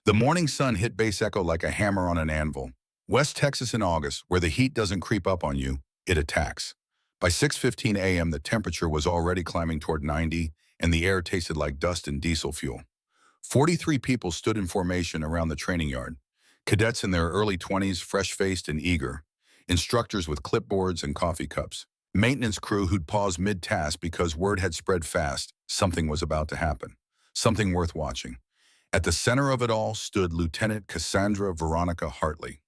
The morning sun hit Base Echo like a hammer on an anvil. West Texas in August, where the heat doesn't creep up on you, it attacks. By 6:15 a.m., the temperature was already climbing toward 90, and the air tasted like dust and diesel fuel. 43 people stood in formation around the training yard. Cadets in their early 20s, fresh-faced and eager. Instructors with clipboards and coffee cups. Maintenance crew who'd paused mid-task because word had spread fast something was about to happen. Something worth watching. At the center of it all stood Lieutenant Cassandra Veronica Hartley.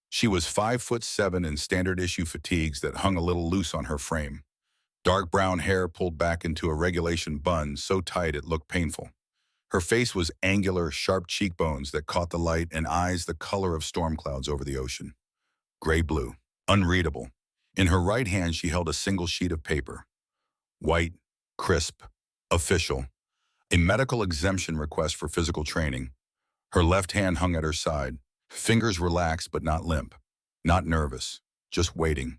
She was 5'7" in standard-issue fatigues that hung a little loose on her frame. Dark brown hair pulled back into a regulation bun so tight it looked painful. Her face was angular, sharp cheekbones that caught the light and eyes the color of storm clouds over the ocean. Gray-blue, unreadable. In her right hand she held a single sheet of paper. White, crisp, official. A medical exemption request for physical training. Her left hand hung at her side. Fingers relaxed but not limp. Not nervous. Just waiting.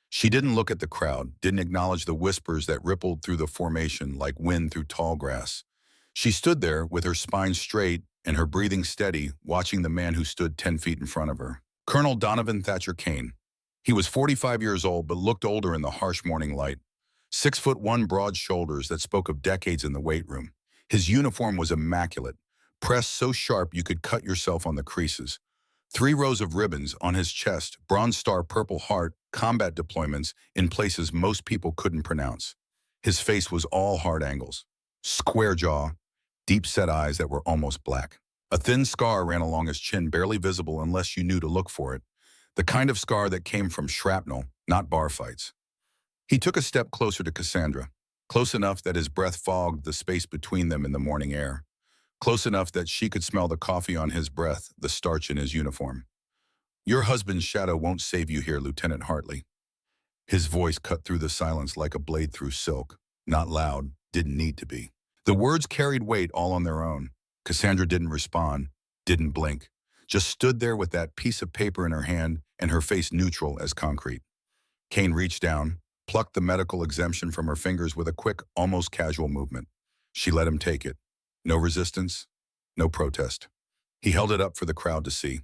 She didn't look at the crowd, didn't acknowledge the whispers that rippled through the formation like wind through tall grass. She stood there with her spine straight and her breathing steady, watching the man who stood 10 feet in front of her. Colonel Donovan Thatcher Kane. He was 45 years old but looked older in the harsh morning light. 6'1", broad shoulders that spoke of decades in the weight room. His uniform was immaculate, pressed so sharp you could cut yourself on the creases. 3 rows of ribbons on his chest, Bronze Star Purple Heart, combat deployments in places most people couldn't pronounce. His face was all hard angles. Square jaw, deep-set eyes that were almost black. A thin scar ran along his chin, barely visible unless you knew to look for it. The kind of scar that came from shrapnel, not bar fights. He took a step closer to Cassandra, close enough that his breath fogged the space between them in the morning air. Close enough that she could smell the coffee on his breath, the starch in his uniform. "Your husband's shadow won't save you here, Lieutenant Hartley." His voice cut through the silence like a blade through silk. Not loud, didn't need to be. The words carried weight all on their own. Cassandra didn't respond, didn't blink. Just stood there with that piece of paper in her hand and her face neutral as concrete. Kane reached down, plucked the medical exemption from her fingers with a quick, almost casual movement. She let him take it. No resistance, no protest. He held it up for the crowd to see.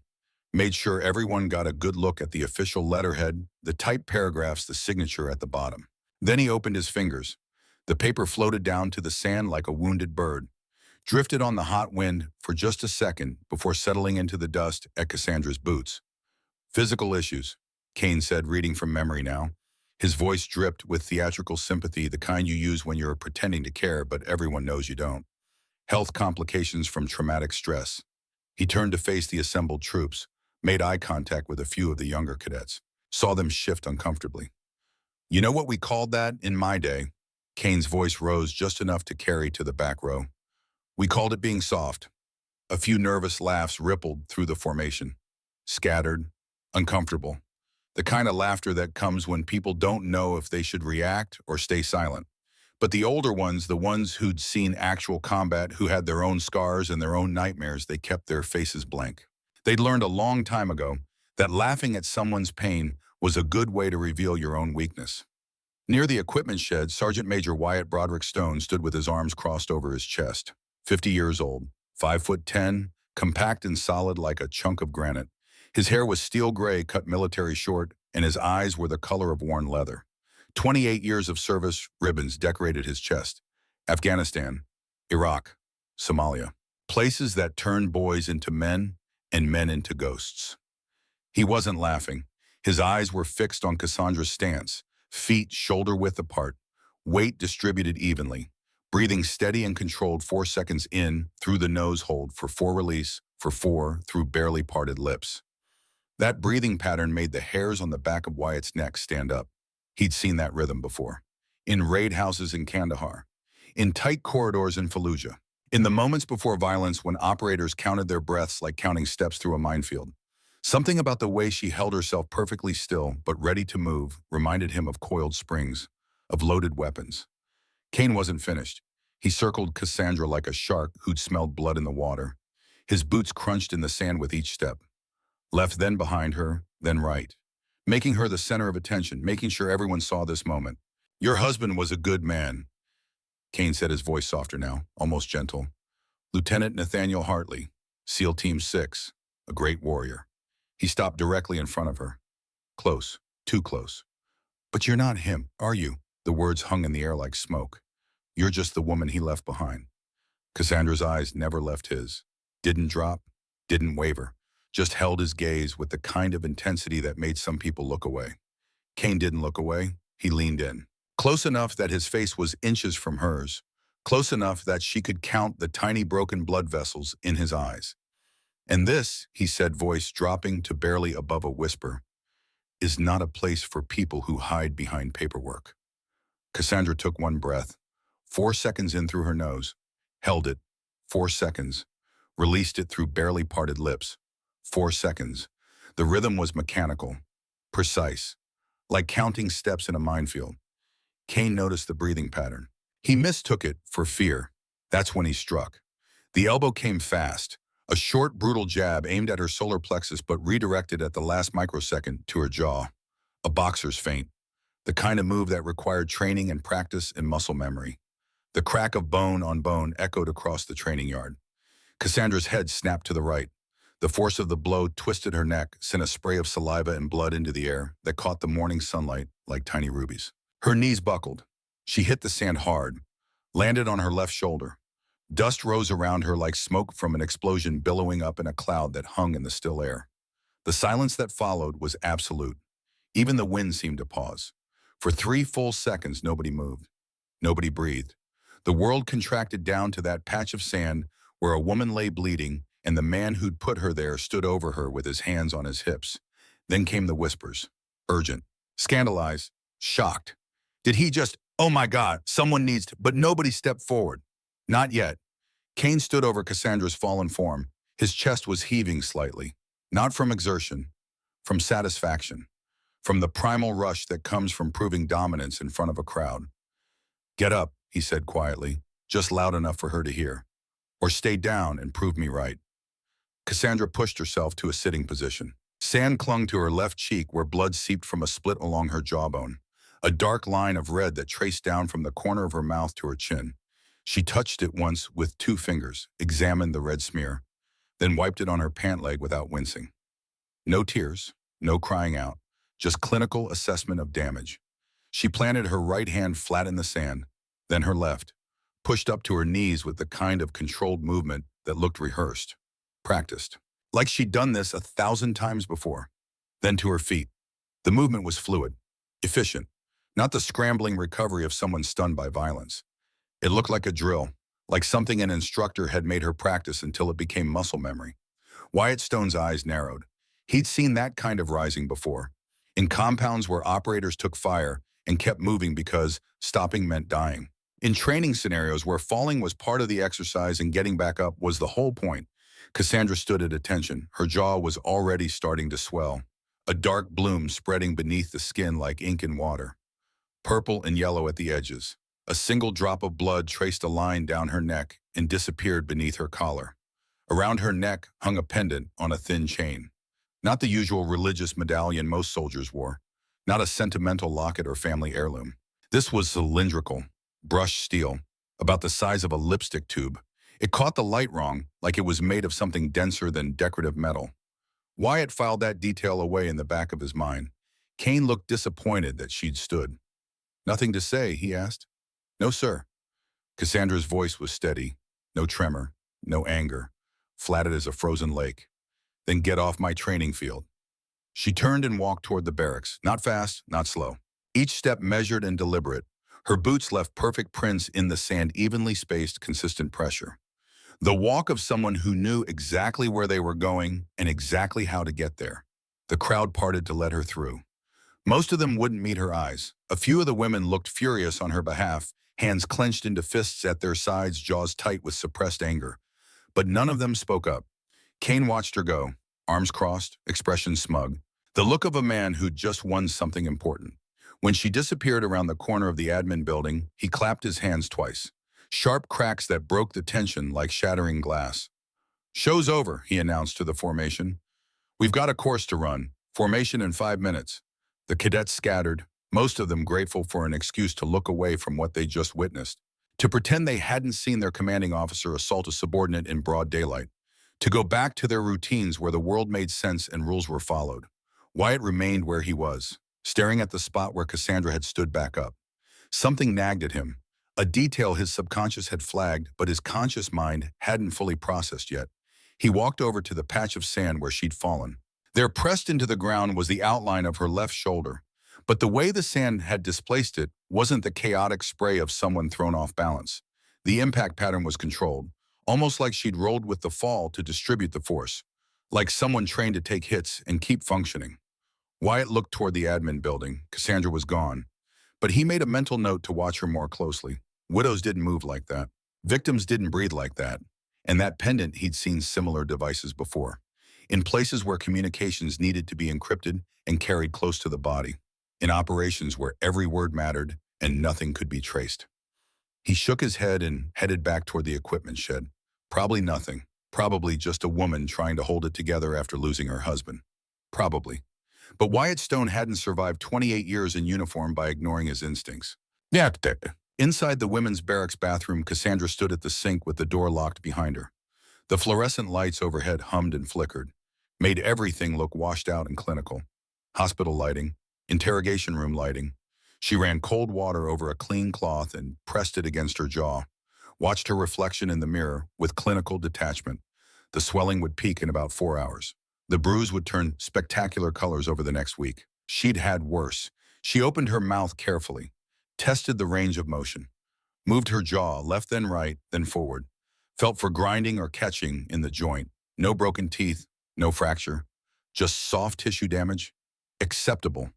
Made sure everyone got a good look at the official letterhead, the typed paragraphs, the signature at the bottom. Then he opened his fingers. The paper floated down to the sand like a wounded bird, drifted on the hot wind for just a second before settling into the dust at Cassandra's boots. "Physical issues," Kane said, reading from memory now. His voice dripped with theatrical sympathy, the kind you use when you're pretending to care but everyone knows you don't. "Health complications from traumatic stress." He turned to face the assembled troops, made eye contact with a few of the younger cadets, saw them shift uncomfortably. "You know what we called that in my day?" Kane's voice rose just enough to carry to the back row. "We called it being soft." A few nervous laughs rippled through the formation. Scattered, uncomfortable. The kind of laughter that comes when people don't know if they should react or stay silent. But the older ones, the ones who'd seen actual combat, who had their own scars and their own nightmares, they kept their faces blank. They'd learned a long time ago that laughing at someone's pain was a good way to reveal your own weakness. Near the equipment shed, Sergeant Major Wyatt Broderick Stone stood with his arms crossed over his chest. 50 years old, 5'10", compact and solid like a chunk of granite. His hair was steel gray, cut military short, and his eyes were the color of worn leather. 28 years of service ribbons decorated his chest. Afghanistan, Iraq, Somalia. Places that turned boys into men and men into ghosts. He wasn't laughing. His eyes were fixed on Cassandra's stance, feet shoulder-width apart, weight distributed evenly, breathing steady and controlled 4 seconds in through the nose hold for 4 release, for 4 through barely parted lips. That breathing pattern made the hairs on the back of Wyatt's neck stand up. He'd seen that rhythm before. In raid houses in Kandahar. In tight corridors in Fallujah. In the moments before violence when operators counted their breaths like counting steps through a minefield. Something about the way she held herself perfectly still but ready to move reminded him of coiled springs, of loaded weapons. Kane wasn't finished. He circled Cassandra like a shark who'd smelled blood in the water. His boots crunched in the sand with each step. Left, then behind her, then right. Making her the center of attention, making sure everyone saw this moment. "Your husband was a good man," Kane said, his voice softer now, almost gentle. "Lieutenant Nathaniel Hartley, SEAL Team 6, a great warrior. He stopped directly in front of her. Close, too close. But you're not him, are you? The words hung in the air like smoke. You're just the woman he left behind. Cassandra's eyes never left his. Didn't drop, didn't waver, just held his gaze with the kind of intensity that made some people look away. Kane didn't look away, he leaned in. Close enough that his face was inches from hers. Close enough that she could count the tiny broken blood vessels in his eyes. And this, he said, voice dropping to barely above a whisper, is not a place for people who hide behind paperwork. Cassandra took one breath, 4 seconds in through her nose, held it, 4 seconds, released it through barely parted lips, 4 seconds. The rhythm was mechanical, precise, like counting steps in a minefield. Kane noticed the breathing pattern. He mistook it for fear. That's when he struck. The elbow came fast, a short, brutal jab aimed at her solar plexus but redirected at the last microsecond to her jaw. A boxer's feint, the kind of move that required training and practice and muscle memory. The crack of bone on bone echoed across the training yard. Cassandra's head snapped to the right. The force of the blow twisted her neck, sent a spray of saliva and blood into the air that caught the morning sunlight like tiny rubies. Her knees buckled. She hit the sand hard, landed on her left shoulder. Dust rose around her like smoke from an explosion billowing up in a cloud that hung in the still air. The silence that followed was absolute. Even the wind seemed to pause. For 3 full seconds, nobody moved. Nobody breathed. The world contracted down to that patch of sand where a woman lay bleeding, and the man who'd put her there stood over her with his hands on his hips. Then came the whispers. Urgent. Scandalized. Shocked. Did he just, oh my God, someone needs to, but nobody stepped forward. Not yet. Kane stood over Cassandra's fallen form. His chest was heaving slightly. Not from exertion, from satisfaction. From the primal rush that comes from proving dominance in front of a crowd. Get up, he said quietly, just loud enough for her to hear. Or stay down and prove me right. Cassandra pushed herself to a sitting position. Sand clung to her left cheek where blood seeped from a split along her jawbone. A dark line of red that traced down from the corner of her mouth to her chin. She touched it once with 2 fingers, examined the red smear, then wiped it on her pant leg without wincing. No tears, no crying out, just clinical assessment of damage. She planted her right hand flat in the sand, then her left, pushed up to her knees with the kind of controlled movement that looked rehearsed, practiced. Like she'd done this 1,000 times before. Then to her feet. The movement was fluid, efficient, not the scrambling recovery of someone stunned by violence. It looked like a drill, like something an instructor had made her practice until it became muscle memory. Wyatt Stone's eyes narrowed. He'd seen that kind of rising before, in compounds where operators took fire and kept moving because stopping meant dying. In training scenarios where falling was part of the exercise and getting back up was the whole point. Cassandra stood at attention. Her jaw was already starting to swell, a dark bloom spreading beneath the skin like ink in water. Purple and yellow at the edges. A single drop of blood traced a line down her neck and disappeared beneath her collar. Around her neck hung a pendant on a thin chain. Not the usual religious medallion most soldiers wore. Not a sentimental locket or family heirloom. This was cylindrical, brushed steel, about the size of a lipstick tube. It caught the light wrong, like it was made of something denser than decorative metal. Wyatt filed that detail away in the back of his mind. Kane looked disappointed that she'd stood. Nothing to say, he asked. No, sir. Cassandra's voice was steady. No tremor, no anger, flatted as a frozen lake. Then get off my training field. She turned and walked toward the barracks, not fast, not slow. Each step measured and deliberate. Her boots left perfect prints in the sand, evenly spaced, consistent pressure. The walk of someone who knew exactly where they were going and exactly how to get there. The crowd parted to let her through. Most of them wouldn't meet her eyes. A few of the women looked furious on her behalf, hands clenched into fists at their sides, jaws tight with suppressed anger. But none of them spoke up. Kane watched her go, arms crossed, expression smug. The look of a man who'd just won something important. When she disappeared around the corner of the admin building, he clapped his hands twice. Sharp cracks that broke the tension like shattering glass. Show's over, he announced to the formation. We've got a course to run. Formation in 5 minutes. The cadets scattered, most of them grateful for an excuse to look away from what they just witnessed, to pretend they hadn't seen their commanding officer assault a subordinate in broad daylight, To go back to their routines where the world made sense and rules were followed. Wyatt remained where he was, staring at the spot where Cassandra had stood back up. Something nagged at him, a detail his subconscious had flagged, but his conscious mind hadn't fully processed yet. He walked over to the patch of sand where she'd fallen. There, pressed into the ground, was the outline of her left shoulder. But the way the sand had displaced it wasn't the chaotic spray of someone thrown off balance. The impact pattern was controlled, almost like she'd rolled with the fall to distribute the force, like someone trained to take hits and keep functioning. Wyatt looked toward the admin building. Cassandra was gone. But he made a mental note to watch her more closely. Widows didn't move like that. Victims didn't breathe like that. And that pendant, he'd seen similar devices before, in places where communications needed to be encrypted and carried close to the body, in operations where every word mattered and nothing could be traced. He shook his head and headed back toward the equipment shed. Probably nothing. Probably just a woman trying to hold it together after losing her husband. Probably. But Wyatt Stone hadn't survived 28 years in uniform by ignoring his instincts. Yeah. Inside the women's barracks bathroom, Cassandra stood at the sink with the door locked behind her. The fluorescent lights overhead hummed and flickered, made everything look washed out and clinical. Hospital lighting, interrogation room lighting. She ran cold water over a clean cloth and pressed it against her jaw. Watched her reflection in the mirror with clinical detachment. The swelling would peak in about 4 hours. The bruise would turn spectacular colors over the next week. She'd had worse. She opened her mouth carefully, tested the range of motion, moved her jaw left then right, then forward, felt for grinding or catching in the joint. No broken teeth, no fracture, just soft tissue damage. Acceptable.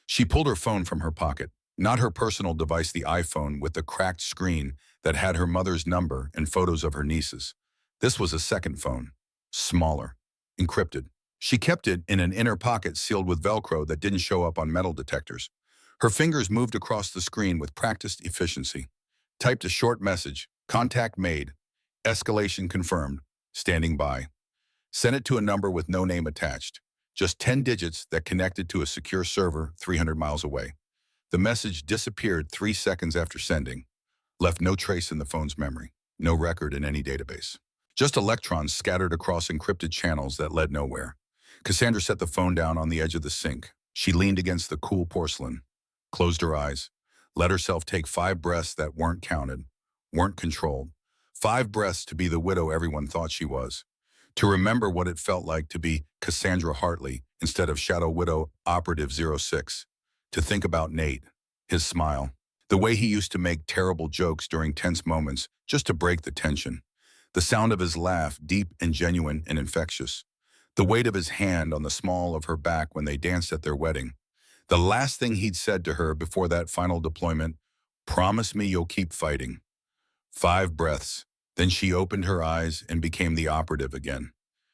She pulled her phone from her pocket, not her personal device, the iPhone with the cracked screen that had her mother's number and photos of her nieces. This was a second phone, smaller, encrypted. She kept it in an inner pocket sealed with Velcro that didn't show up on metal detectors. Her fingers moved across the screen with practiced efficiency. Typed a short message, contact made, escalation confirmed, standing by. Sent it to a number with no name attached, just 10 digits that connected to a secure server 300 miles away. The message disappeared 3 seconds after sending, left no trace in the phone's memory, no record in any database. Just electrons scattered across encrypted channels that led nowhere. Cassandra set the phone down on the edge of the sink. She leaned against the cool porcelain, closed her eyes, let herself take 5 breaths that weren't counted, weren't controlled. 5 breaths to be the widow everyone thought she was. To remember what it felt like to be Cassandra Hartley instead of Shadow Widow Operative 06. To think about Nate, his smile, the way he used to make terrible jokes during tense moments just to break the tension. The sound of his laugh, deep and genuine and infectious. The weight of his hand on the small of her back when they danced at their wedding. The last thing he'd said to her before that final deployment, promise me you'll keep fighting. 5 breaths. Then she opened her eyes and became the operative again.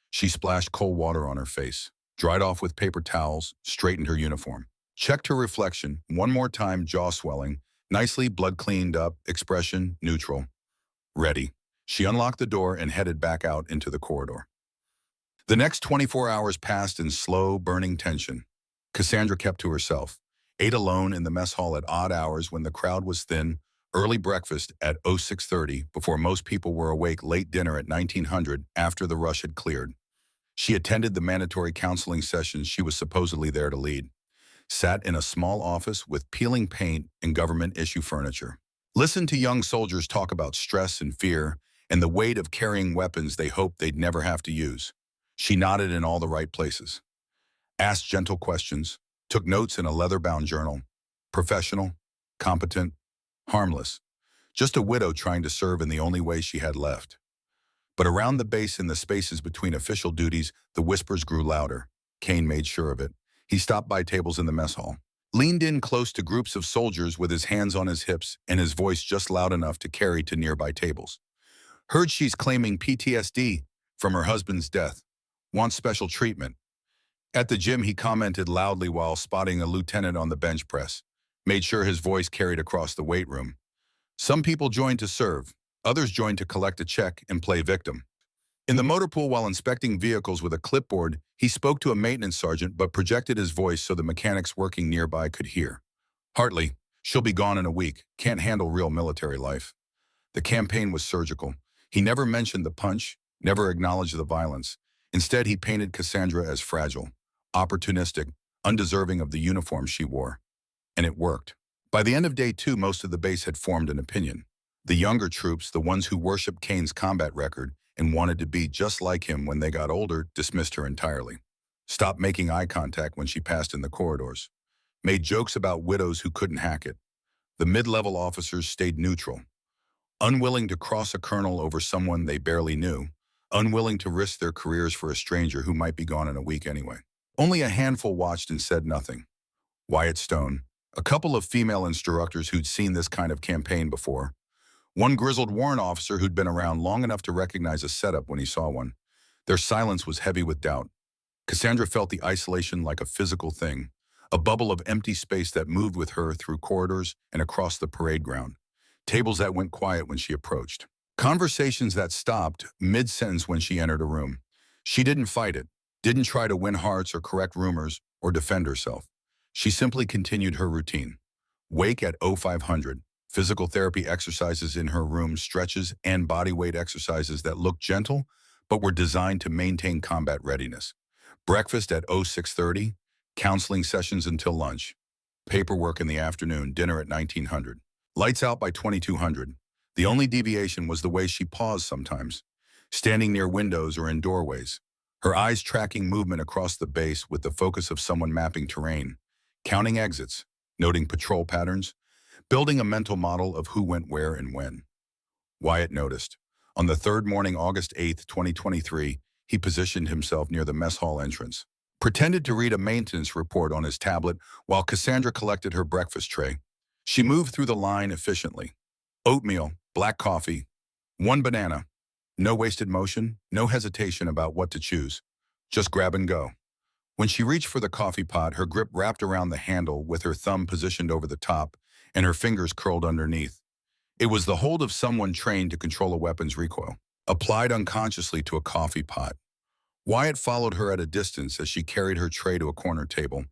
She splashed cold water on her face, dried off with paper towels, straightened her uniform. Checked her reflection, one more time, jaw swelling, nicely blood cleaned up, expression neutral. Ready. She unlocked the door and headed back out into the corridor. The next 24 hours passed in slow, burning tension. Cassandra kept to herself, ate alone in the mess hall at odd hours when the crowd was thin, early breakfast at 0630 before most people were awake, late dinner at 1900 after the rush had cleared. She attended the mandatory counseling sessions she was supposedly there to lead. Sat in a small office with peeling paint and government-issue furniture. Listened to young soldiers talk about stress and fear and the weight of carrying weapons they hoped they'd never have to use. She nodded in all the right places. Asked gentle questions, took notes in a leather-bound journal. Professional, competent, harmless. Just a widow trying to serve in the only way she had left. But around the base, in the spaces between official duties, the whispers grew louder. Kane made sure of it. He stopped by tables in the mess hall, leaned in close to groups of soldiers with his hands on his hips and his voice just loud enough to carry to nearby tables. Heard she's claiming PTSD from her husband's death. Wants special treatment. At the gym, he commented loudly while spotting a lieutenant on the bench press. Made sure his voice carried across the weight room. Some people joined to serve. Others joined to collect a check and play victim. In the motor pool, while inspecting vehicles with a clipboard, he spoke to a maintenance sergeant but projected his voice so the mechanics working nearby could hear. Hartley, she'll be gone in a week. Can't handle real military life. The campaign was surgical. He never mentioned the punch, never acknowledged the violence. Instead, he painted Cassandra as fragile, opportunistic, undeserving of the uniform she wore. And it worked. By the end of day 2, most of the base had formed an opinion. The younger troops, the ones who worshipped Kane's combat record and wanted to be just like him when they got older, dismissed her entirely. Stopped making eye contact when she passed in the corridors. Made jokes about widows who couldn't hack it. The mid-level officers stayed neutral, unwilling to cross a colonel over someone they barely knew, unwilling to risk their careers for a stranger who might be gone in a week anyway. Only a handful watched and said nothing. Wyatt Stone, a couple of female instructors who'd seen this kind of campaign before, one grizzled warrant officer who'd been around long enough to recognize a setup when he saw one. Their silence was heavy with doubt. Cassandra felt the isolation like a physical thing, a bubble of empty space that moved with her through corridors and across the parade ground. Tables that went quiet when she approached. Conversations that stopped mid-sentence when she entered a room. She didn't fight it, didn't try to win hearts or correct rumors or defend herself. She simply continued her routine. Wake at 0500, physical therapy exercises in her room, stretches and body weight exercises that looked gentle but were designed to maintain combat readiness. Breakfast at 0630, counseling sessions until lunch. Paperwork in the afternoon, dinner at 1900. Lights out by 2200. The only deviation was the way she paused sometimes, standing near windows or in doorways, her eyes tracking movement across the base with the focus of someone mapping terrain, counting exits, noting patrol patterns, building a mental model of who went where and when. Wyatt noticed. On the third morning, August 8, 2023, he positioned himself near the mess hall entrance, pretended to read a maintenance report on his tablet while Cassandra collected her breakfast tray. She moved through the line efficiently. Oatmeal, black coffee, one banana. No wasted motion, no hesitation about what to choose. Just grab and go. When she reached for the coffee pot, her grip wrapped around the handle with her thumb positioned over the top and her fingers curled underneath. It was the hold of someone trained to control a weapon's recoil, applied unconsciously to a coffee pot. Wyatt followed her at a distance as she carried her tray to a corner table.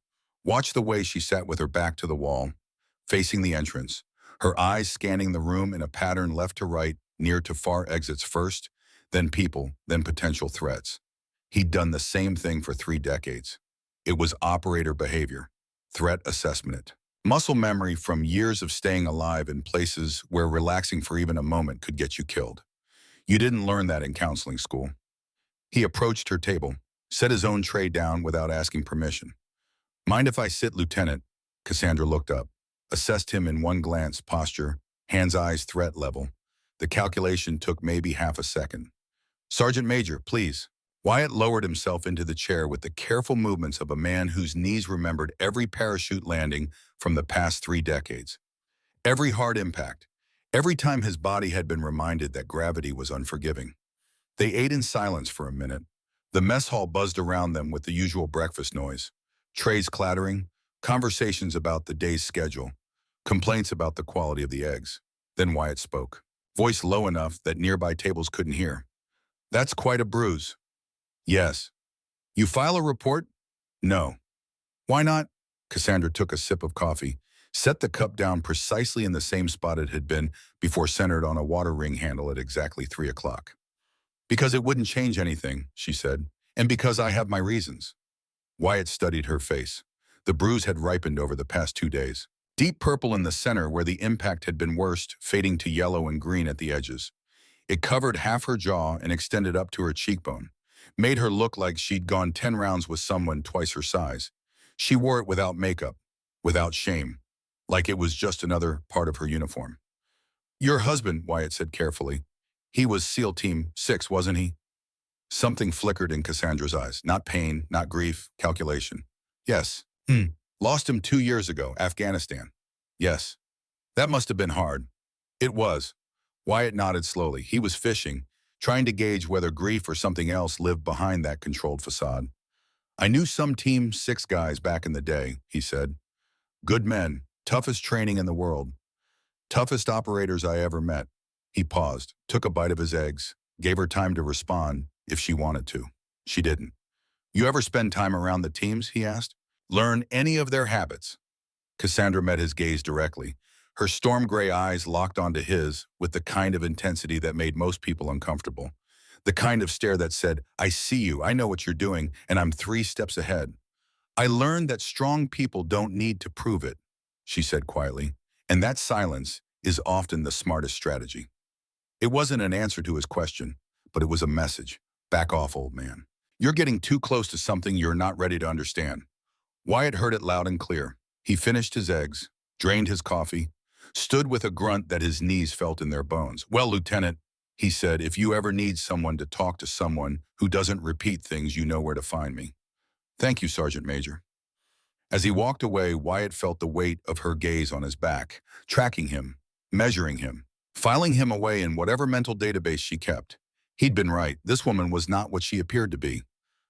Watched the way she sat with her back to the wall, facing the entrance, her eyes scanning the room in a pattern left to right, near to far exits first, then people, then potential threats. He'd done the same thing for 3 decades. It was operator behavior, threat assessment, muscle memory from years of staying alive in places where relaxing for even a moment could get you killed. You didn't learn that in counseling school. He approached her table, set his own tray down without asking permission. Mind if I sit, Lieutenant? Cassandra looked up, assessed him in one glance, posture, hands, eyes, threat level. The calculation took maybe half a second. Sergeant Major, please. Wyatt lowered himself into the chair with the careful movements of a man whose knees remembered every parachute landing from the past 3 decades. Every hard impact, every time his body had been reminded that gravity was unforgiving. They ate in silence for a minute. The mess hall buzzed around them with the usual breakfast noise. Trays clattering, conversations about the day's schedule, complaints about the quality of the eggs. Then Wyatt spoke, voice low enough that nearby tables couldn't hear. That's quite a bruise. Yes. You file a report? No. Why not? Cassandra took a sip of coffee, set the cup down precisely in the same spot it had been before, centered on a water ring handle at exactly 3 o'clock. Because it wouldn't change anything, she said, and because I have my reasons. Wyatt studied her face. The bruise had ripened over the past 2 days. Deep purple in the center where the impact had been worst, fading to yellow and green at the edges. It covered half her jaw and extended up to her cheekbone, made her look like she'd gone 10 rounds with someone twice her size. She wore it without makeup, without shame, like it was just another part of her uniform. Your husband, Wyatt said carefully. He was SEAL Team 6, wasn't he? Something flickered in Cassandra's eyes. Not pain, not grief, calculation. Yes. Lost him 2 years ago, Afghanistan. Yes. That must have been hard. It was. Wyatt nodded slowly. He was fishing, trying to gauge whether grief or something else lived behind that controlled facade. I knew some Team 6 guys back in the day, he said. Good men, toughest training in the world. Toughest operators I ever met. He paused, took a bite of his eggs, gave her time to respond if she wanted to. She didn't. You ever spend time around the teams, he asked? Learn any of their habits? Cassandra met his gaze directly, her storm gray eyes locked onto his with the kind of intensity that made most people uncomfortable. The kind of stare that said, I see you, I know what you're doing, and I'm 3 steps ahead. I learned that strong people don't need to prove it, she said quietly, and that silence is often the smartest strategy. It wasn't an answer to his question, but it was a message. Back off, old man. You're getting too close to something you're not ready to understand. Wyatt heard it loud and clear. He finished his eggs, drained his coffee, stood with a grunt that his knees felt in their bones. Well, Lieutenant, he said, if you ever need someone to talk to someone who doesn't repeat things, you know where to find me. Thank you, Sergeant Major. As he walked away, Wyatt felt the weight of her gaze on his back, tracking him, measuring him, filing him away in whatever mental database she kept. He'd been right. This woman was not what she appeared to be.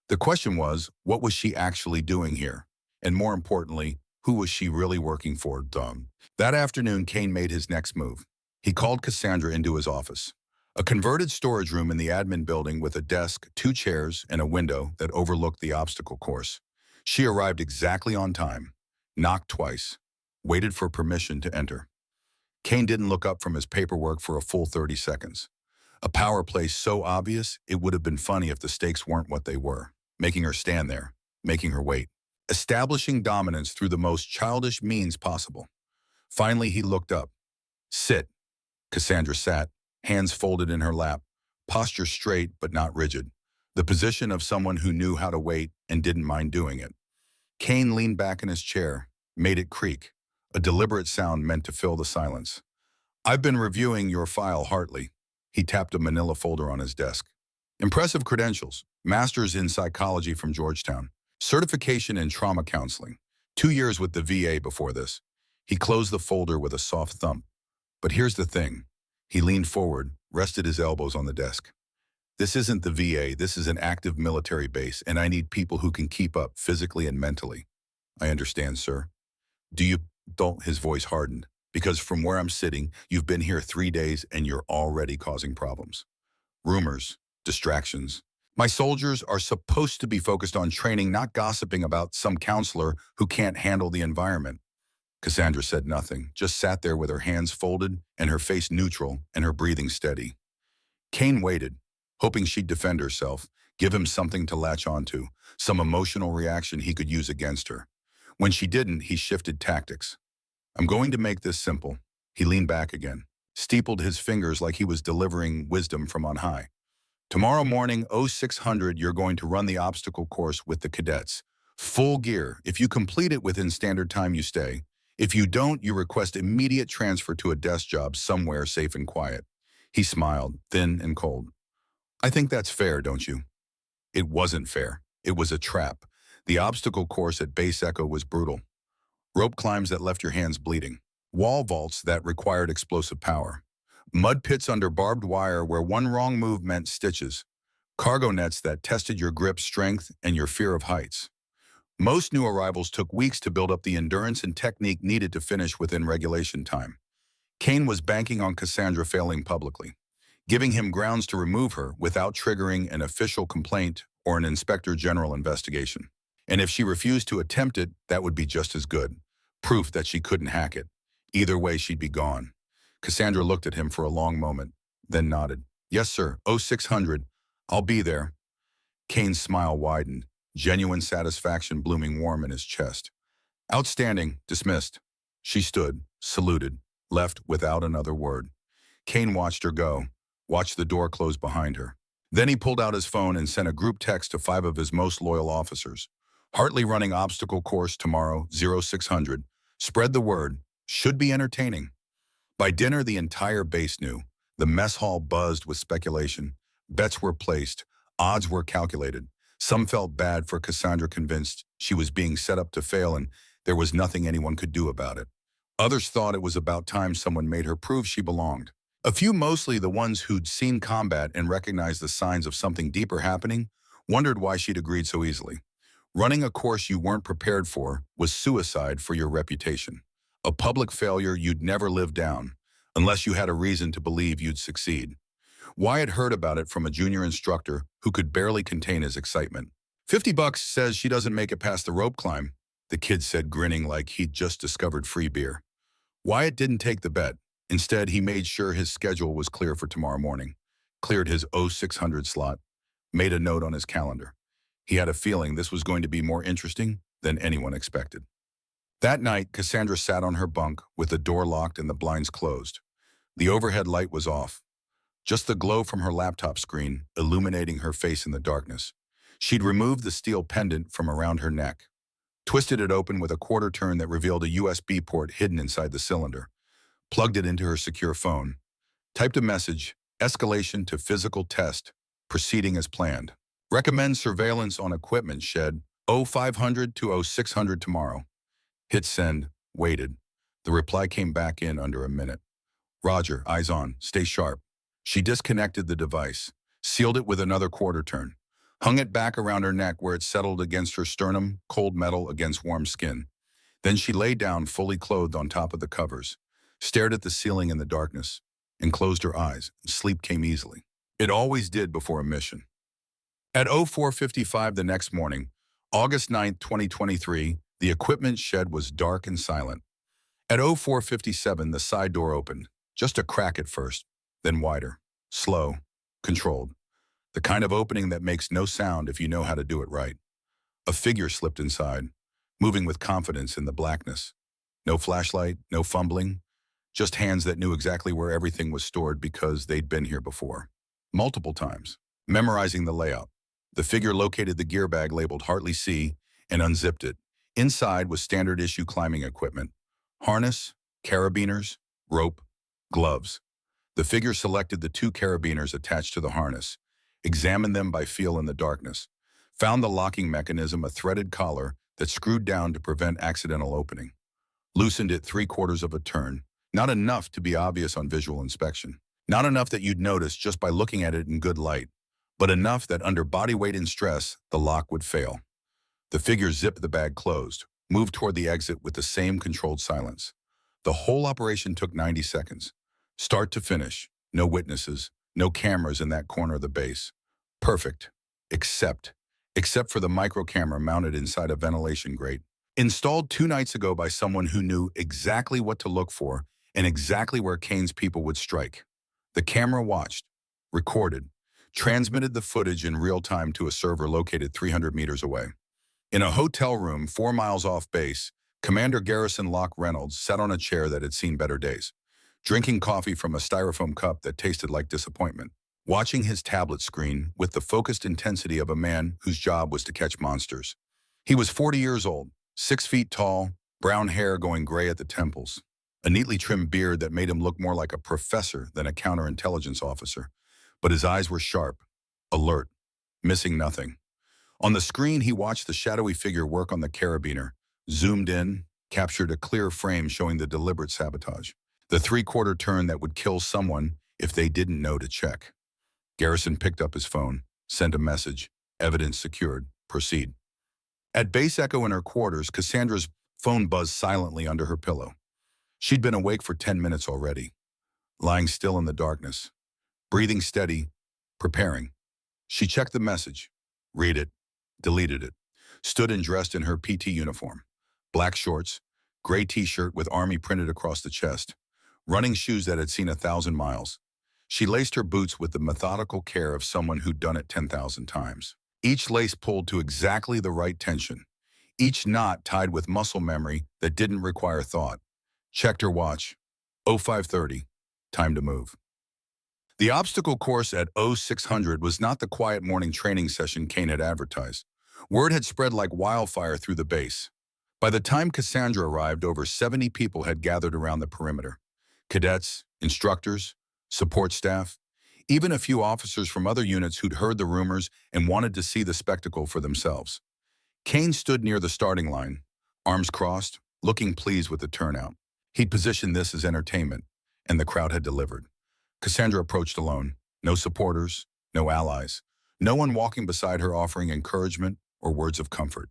The question was, what was she actually doing here? And more importantly, who was she really working for, dumb? That afternoon, Kane made his next move. He called Cassandra into his office. A converted storage room in the admin building with a desk, 2 chairs, and a window that overlooked the obstacle course. She arrived exactly on time, knocked twice, waited for permission to enter. Kane didn't look up from his paperwork for a full 30 seconds. A power play so obvious, it would have been funny if the stakes weren't what they were, making her stand there, making her wait, establishing dominance through the most childish means possible. Finally, he looked up. Sit. Cassandra sat, hands folded in her lap, posture straight but not rigid, the position of someone who knew how to wait and didn't mind doing it. Kane leaned back in his chair, made it creak, a deliberate sound meant to fill the silence. I've been reviewing your file, Hartley. He tapped a manila folder on his desk. Impressive credentials, master's in psychology from Georgetown, certification in trauma counseling, 2 years with the VA before this. He closed the folder with a soft thump. But here's the thing. He leaned forward, rested his elbows on the desk. This isn't the VA, this is an active military base, and I need people who can keep up physically and mentally. I understand, sir. Do you? Don't, his voice hardened. Because from where I'm sitting, you've been here 3 days and you're already causing problems. Rumors, distractions. My soldiers are supposed to be focused on training, not gossiping about some counselor who can't handle the environment. Cassandra said nothing, just sat there with her hands folded and her face neutral and her breathing steady. Kane waited, hoping she'd defend herself, give him something to latch onto, some emotional reaction he could use against her. When she didn't, he shifted tactics. I'm going to make this simple. He leaned back again, steepled his fingers like he was delivering wisdom from on high. Tomorrow morning, 0600, you're going to run the obstacle course with the cadets. Full gear. If you complete it within standard time, you stay. If you don't, you request immediate transfer to a desk job somewhere safe and quiet. He smiled, thin and cold. I think that's fair, don't you? It wasn't fair. It was a trap. The obstacle course at Base Echo was brutal. Rope climbs that left your hands bleeding. Wall vaults that required explosive power. Mud pits under barbed wire where one wrong move meant stitches. Cargo nets that tested your grip strength and your fear of heights. Most new arrivals took weeks to build up the endurance and technique needed to finish within regulation time. Kane was banking on Cassandra failing publicly, giving him grounds to remove her without triggering an official complaint or an inspector general investigation. And if she refused to attempt it, that would be just as good. Proof that she couldn't hack it. Either way, she'd be gone. Cassandra looked at him for a long moment, then nodded. Yes, sir. 0600. I'll be there. Kane's smile widened, genuine satisfaction blooming warm in his chest. Outstanding. Dismissed. She stood, saluted, left without another word. Kane watched her go, watched the door close behind her. Then he pulled out his phone and sent a group text to 5 of his most loyal officers. Hartley running obstacle course tomorrow, 0600. Spread the word. Should be entertaining. By dinner, the entire base knew. The mess hall buzzed with speculation. Bets were placed. Odds were calculated. Some felt bad for Cassandra, convinced she was being set up to fail and there was nothing anyone could do about it. Others thought it was about time someone made her prove she belonged. A few, mostly the ones who'd seen combat and recognized the signs of something deeper happening, wondered why she'd agreed so easily. Running a course you weren't prepared for was suicide for your reputation. A public failure you'd never live down, unless you had a reason to believe you'd succeed. Wyatt heard about it from a junior instructor who could barely contain his excitement. $50 says she doesn't make it past the rope climb, the kid said, grinning like he'd just discovered free beer. Wyatt didn't take the bet. Instead, he made sure his schedule was clear for tomorrow morning. cleared his 0600 slot, made a note on his calendar. He had a feeling this was going to be more interesting than anyone expected. That night, Cassandra sat on her bunk with the door locked and the blinds closed. The overhead light was off, just the glow from her laptop screen illuminating her face in the darkness. She'd removed the steel pendant from around her neck, twisted it open with a quarter turn that revealed a USB port hidden inside the cylinder, plugged it into her secure phone, typed a message, escalation to physical test, proceeding as planned. Recommend surveillance on equipment shed 0500 to 0600 tomorrow. Hit send, waited. The reply came back in under a minute. Roger, eyes on, stay sharp. She disconnected the device, sealed it with another quarter turn, hung it back around her neck where it settled against her sternum, cold metal against warm skin. Then she lay down fully clothed on top of the covers, stared at the ceiling in the darkness, and closed her eyes. Sleep came easily. It always did before a mission. At 04:55 the next morning, August 9th, 2023, the equipment shed was dark and silent. At 04:57, the side door opened, just a crack at first, then wider, slow, controlled. The kind of opening that makes no sound if you know how to do it right. A figure slipped inside, moving with confidence in the blackness. No flashlight, no fumbling, just hands that knew exactly where everything was stored because they'd been here before. Multiple times, memorizing the layout. The figure located the gear bag labeled Hartley C and unzipped it. Inside was standard issue climbing equipment. Harness, carabiners, rope, gloves. The figure selected the 2 carabiners attached to the harness, examined them by feel in the darkness, found the locking mechanism a threaded collar that screwed down to prevent accidental opening. Loosened it 3/4 of a turn, not enough to be obvious on visual inspection. Not enough that you'd notice just by looking at it in good light, but enough that under body weight and stress, the lock would fail. The figure zipped the bag closed, moved toward the exit with the same controlled silence. The whole operation took 90 seconds. Start to finish. No witnesses, no cameras in that corner of the base. Perfect. Except for the micro camera mounted inside a ventilation grate. Installed 2 nights ago by someone who knew exactly what to look for and exactly where Kane's people would strike. The camera watched, recorded, transmitted the footage in real time to a server located 300 meters away. In a hotel room 4 miles off base, Commander Garrison Locke Reynolds sat on a chair that had seen better days, drinking coffee from a styrofoam cup that tasted like disappointment, watching his tablet screen with the focused intensity of a man whose job was to catch monsters. He was 40 years old, 6 feet tall, brown hair going gray at the temples, a neatly trimmed beard that made him look more like a professor than a counterintelligence officer. But his eyes were sharp, alert, missing nothing. On the screen, he watched the shadowy figure work on the carabiner, zoomed in, captured a clear frame showing the deliberate sabotage. The 3/4 turn that would kill someone if they didn't know to check. Garrison picked up his phone, sent a message, evidence secured, proceed. At Base Echo in her quarters, Cassandra's phone buzzed silently under her pillow. She'd been awake for 10 minutes already, lying still in the darkness, breathing steady, preparing. She checked the message, read it, deleted it, stood and dressed in her PT uniform, black shorts, gray t-shirt with Army printed across the chest, running shoes that had seen 1,000 miles. She laced her boots with the methodical care of someone who'd done it 10,000 times. Each lace pulled to exactly the right tension, each knot tied with muscle memory that didn't require thought. Checked her watch. 05:30. Time to move. The obstacle course at 0600 was not the quiet morning training session Kane had advertised. Word had spread like wildfire through the base. By the time Cassandra arrived, over 70 people had gathered around the perimeter. Cadets, instructors, support staff, even a few officers from other units who'd heard the rumors and wanted to see the spectacle for themselves. Kane stood near the starting line, arms crossed, looking pleased with the turnout. He'd positioned this as entertainment, and the crowd had delivered. Cassandra approached alone. No supporters, no allies, no one walking beside her offering encouragement or words of comfort.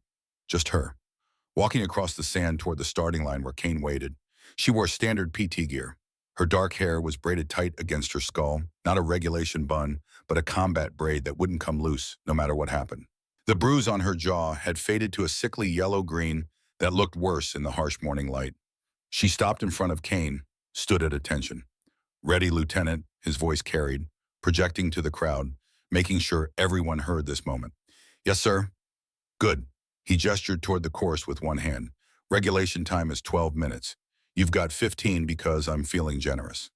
Just her, walking across the sand toward the starting line where Kane waited. She wore standard PT gear. Her dark hair was braided tight against her skull, not a regulation bun, but a combat braid that wouldn't come loose no matter what happened. The bruise on her jaw had faded to a sickly yellow-green that looked worse in the harsh morning light. She stopped in front of Kane, stood at attention. "Ready, Lieutenant," his voice carried, projecting to the crowd, making sure everyone heard this moment. Yes, sir. Good. He gestured toward the course with one hand. Regulation time is 12 minutes. You've got 15 because I'm feeling generous.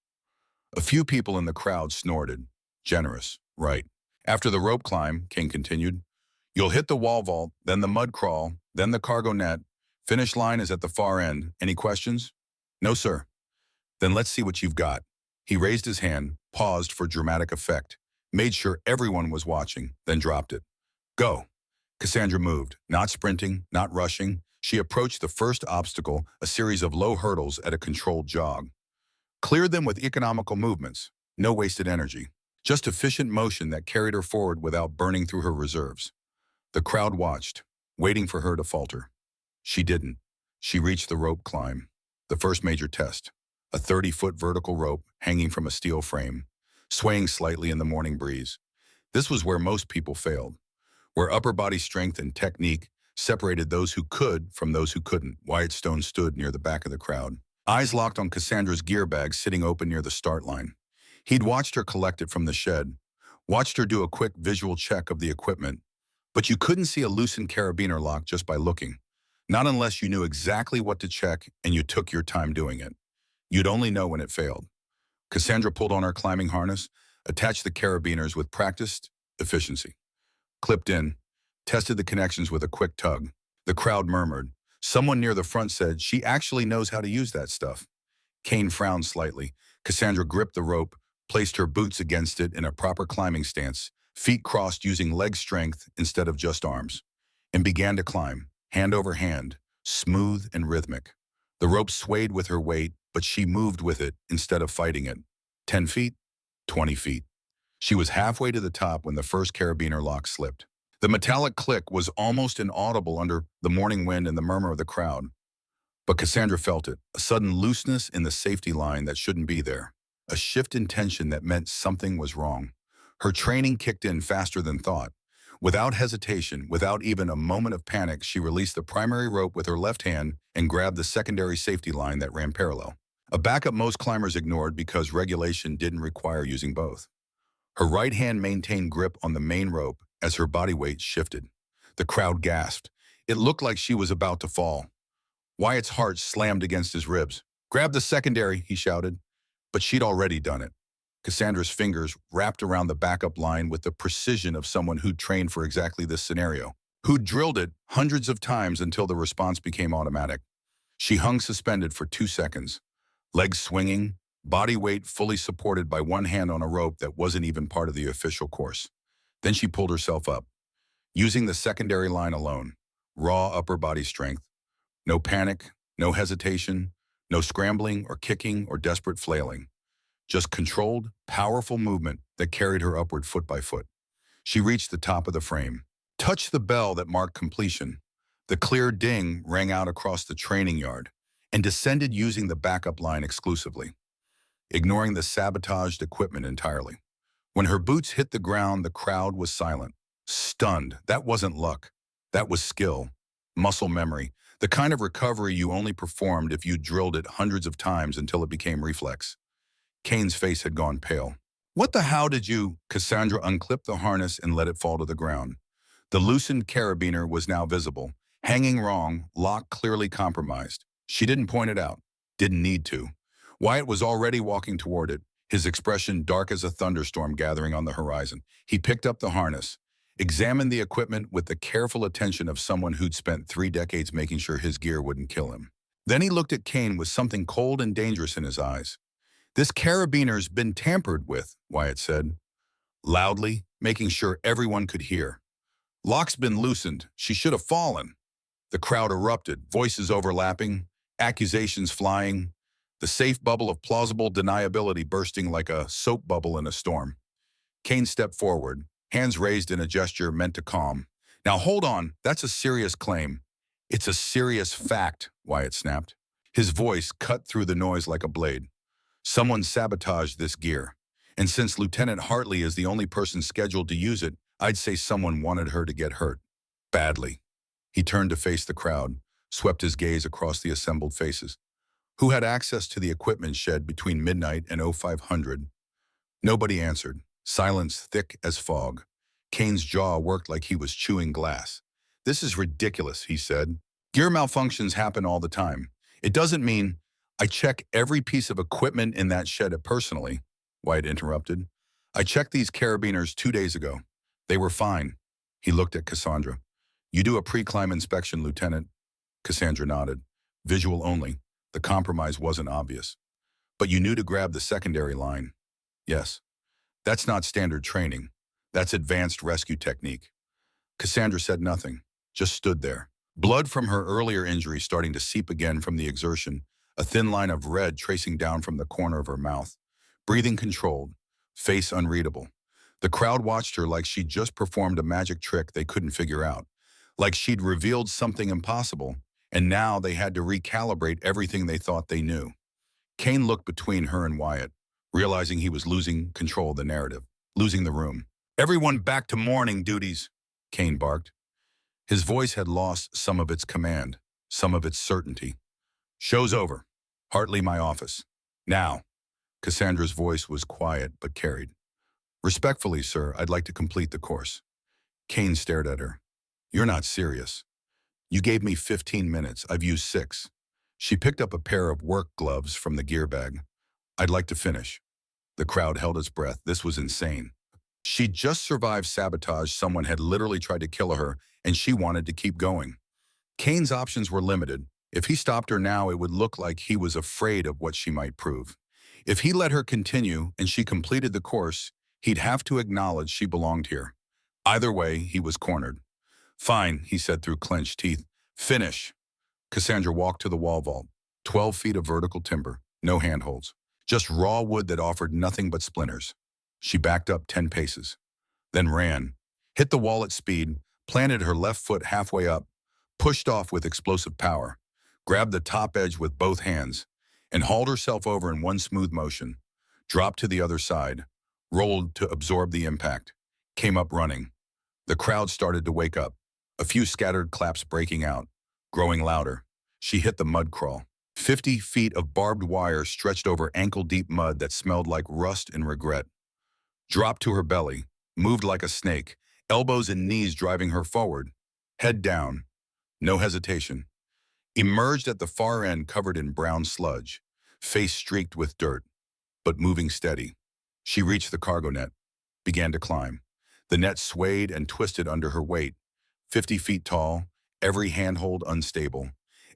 A few people in the crowd snorted. Generous, right. After the rope climb, King continued, you'll hit the wall vault, then the mud crawl, then the cargo net. Finish line is at the far end. Any questions? No, sir. Then let's see what you've got. He raised his hand, paused for dramatic effect, made sure everyone was watching, then dropped it. Go. Cassandra moved, not sprinting, not rushing. She approached the first obstacle, a series of low hurdles at a controlled jog. Cleared them with economical movements, no wasted energy, just efficient motion that carried her forward without burning through her reserves. The crowd watched, waiting for her to falter. She didn't. She reached the rope climb, the first major test, a 30-foot vertical rope hanging from a steel frame, swaying slightly in the morning breeze. This was where most people failed, where upper body strength and technique separated those who could from those who couldn't. Wyatt Stone stood near the back of the crowd, eyes locked on Cassandra's gear bag sitting open near the start line. He'd watched her collect it from the shed, watched her do a quick visual check of the equipment, but you couldn't see a loosened carabiner lock just by looking, not unless you knew exactly what to check and you took your time doing it. You'd only know when it failed. Cassandra pulled on her climbing harness, attached the carabiners with practiced efficiency. Clipped in, tested the connections with a quick tug. The crowd murmured. Someone near the front said, she actually knows how to use that stuff. Kane frowned slightly. Cassandra gripped the rope, placed her boots against it in a proper climbing stance, feet crossed using leg strength instead of just arms, and began to climb, hand over hand, smooth and rhythmic. The rope swayed with her weight, but she moved with it instead of fighting it. 10 feet, 20 feet. She was halfway to the top when the first carabiner lock slipped. The metallic click was almost inaudible under the morning wind and the murmur of the crowd. But Cassandra felt it, a sudden looseness in the safety line that shouldn't be there, a shift in tension that meant something was wrong. Her training kicked in faster than thought. Without hesitation, without even a moment of panic, she released the primary rope with her left hand and grabbed the secondary safety line that ran parallel. A backup most climbers ignored because regulation didn't require using both. Her right hand maintained grip on the main rope as her body weight shifted. The crowd gasped. It looked like she was about to fall. Wyatt's heart slammed against his ribs. Grab the secondary, he shouted. But she'd already done it. Cassandra's fingers wrapped around the backup line with the precision of someone who'd trained for exactly this scenario, who'd drilled it hundreds of times until the response became automatic. She hung suspended for 2 seconds, legs swinging, body weight fully supported by one hand on a rope that wasn't even part of the official course. Then she pulled herself up, using the secondary line alone, raw upper body strength. No panic, no hesitation, no scrambling or kicking or desperate flailing. Just controlled, powerful movement that carried her upward foot by foot. She reached the top of the frame, touched the bell that marked completion. The clear ding rang out across the training yard, and descended using the backup line exclusively, ignoring the sabotaged equipment entirely. When her boots hit the ground, the crowd was silent, stunned. That wasn't luck. That was skill, muscle memory, the kind of recovery you only performed if you drilled it hundreds of times until it became reflex. Kane's face had gone pale. What the how did you? Cassandra unclipped the harness and let it fall to the ground. The loosened carabiner was now visible, hanging wrong, lock clearly compromised. She didn't point it out, didn't need to. Wyatt was already walking toward it, his expression dark as a thunderstorm gathering on the horizon. He picked up the harness, examined the equipment with the careful attention of someone who'd spent 3 decades making sure his gear wouldn't kill him. Then he looked at Kane with something cold and dangerous in his eyes. This carabiner's been tampered with, Wyatt said, loudly, making sure everyone could hear. Lock's been loosened. She should have fallen. The crowd erupted, voices overlapping, accusations flying, the safe bubble of plausible deniability bursting like a soap bubble in a storm. Kane stepped forward, hands raised in a gesture meant to calm. Now hold on, that's a serious claim. It's a serious fact, Wyatt snapped. His voice cut through the noise like a blade. Someone sabotaged this gear, and since Lieutenant Hartley is the only person scheduled to use it, I'd say someone wanted her to get hurt. Badly. He turned to face the crowd, swept his gaze across the assembled faces. Who had access to the equipment shed between midnight and 0500? Nobody answered. Silence thick as fog. Kane's jaw worked like he was chewing glass. This is ridiculous, he said. Gear malfunctions happen all the time. It doesn't mean I check every piece of equipment in that shed personally, White interrupted. I checked these carabiners 2 days ago. They were fine. He looked at Cassandra. You do a pre-climb inspection, Lieutenant. Cassandra nodded. Visual only. The compromise wasn't obvious. But you knew to grab the secondary line. Yes. That's not standard training. That's advanced rescue technique. Cassandra said nothing, just stood there. Blood from her earlier injury starting to seep again from the exertion, a thin line of red tracing down from the corner of her mouth. Breathing controlled, face unreadable. The crowd watched her like she'd just performed a magic trick they couldn't figure out. Like she'd revealed something impossible, and now they had to recalibrate everything they thought they knew. Kane looked between her and Wyatt, realizing he was losing control of the narrative, losing the room. Everyone back to morning duties, Kane barked. His voice had lost some of its command, some of its certainty. Show's over. Hartley, my office. Now. Cassandra's voice was quiet but carried. Respectfully, sir, I'd like to complete the course. Kane stared at her. You're not serious. You gave me 15 minutes. I've used 6. She picked up a pair of work gloves from the gear bag. I'd like to finish. The crowd held its breath. This was insane. She'd just survived sabotage. Someone had literally tried to kill her, and she wanted to keep going. Kane's options were limited. If he stopped her now, it would look like he was afraid of what she might prove. If he let her continue and she completed the course, he'd have to acknowledge she belonged here. Either way, he was cornered. Fine, he said through clenched teeth. Finish. Cassandra walked to the wall vault. 12 feet of vertical timber, no handholds. Just raw wood that offered nothing but splinters. She backed up 10 paces, then ran, hit the wall at speed, planted her left foot halfway up, pushed off with explosive power, grabbed the top edge with both hands, and hauled herself over in one smooth motion, dropped to the other side, rolled to absorb the impact, came up running. The crowd started to wake up, a few scattered claps breaking out, growing louder. She hit the mud crawl. 50 feet of barbed wire stretched over ankle-deep mud that smelled like rust and regret. Dropped to her belly, moved like a snake, elbows and knees driving her forward. Head down, no hesitation. Emerged at the far end covered in brown sludge, face streaked with dirt, but moving steady. She reached the cargo net, began to climb. The net swayed and twisted under her weight, 50 feet tall, every handhold unstable,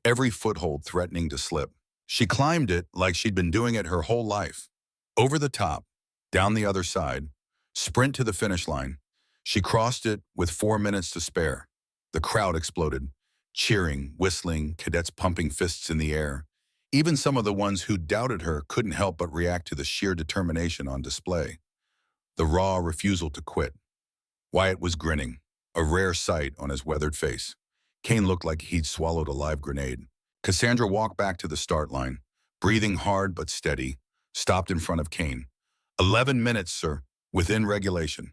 every foothold threatening to slip. She climbed it like she'd been doing it her whole life. Over the top, down the other side, sprint to the finish line. She crossed it with 4 minutes to spare. The crowd exploded, cheering, whistling, cadets pumping fists in the air. Even some of the ones who doubted her couldn't help but react to the sheer determination on display. The raw refusal to quit. Wyatt was grinning, a rare sight on his weathered face. Kane looked like he'd swallowed a live grenade. Cassandra walked back to the start line, breathing hard but steady, stopped in front of Kane. 11 minutes, sir, within regulation.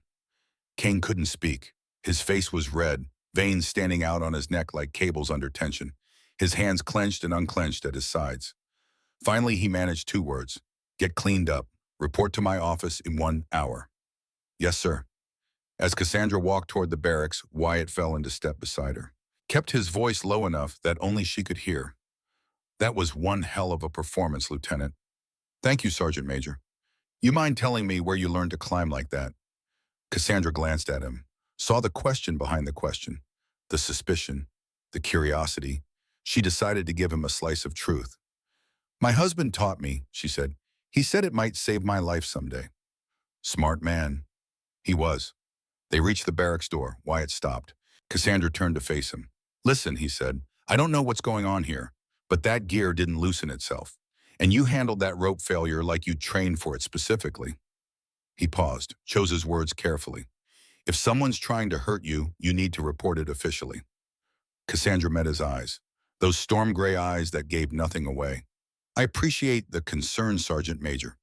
Kane couldn't speak. His face was red, veins standing out on his neck like cables under tension. His hands clenched and unclenched at his sides. Finally, he managed 2 words. Get cleaned up. Report to my office in 1 hour. Yes, sir. As Cassandra walked toward the barracks, Wyatt fell into step beside her. Kept his voice low enough that only she could hear. That was one hell of a performance, Lieutenant. Thank you, Sergeant Major. You mind telling me where you learned to climb like that? Cassandra glanced at him, saw the question behind the question, the suspicion, the curiosity. She decided to give him a slice of truth. My husband taught me, she said. He said it might save my life someday. Smart man. He was. They reached the barracks door. Wyatt stopped. Cassandra turned to face him. Listen, he said, I don't know what's going on here, but that gear didn't loosen itself. And you handled that rope failure like you trained for it specifically. He paused, chose his words carefully. If someone's trying to hurt you, you need to report it officially. Cassandra met his eyes, those storm gray eyes that gave nothing away. I appreciate the concern, Sergeant Major,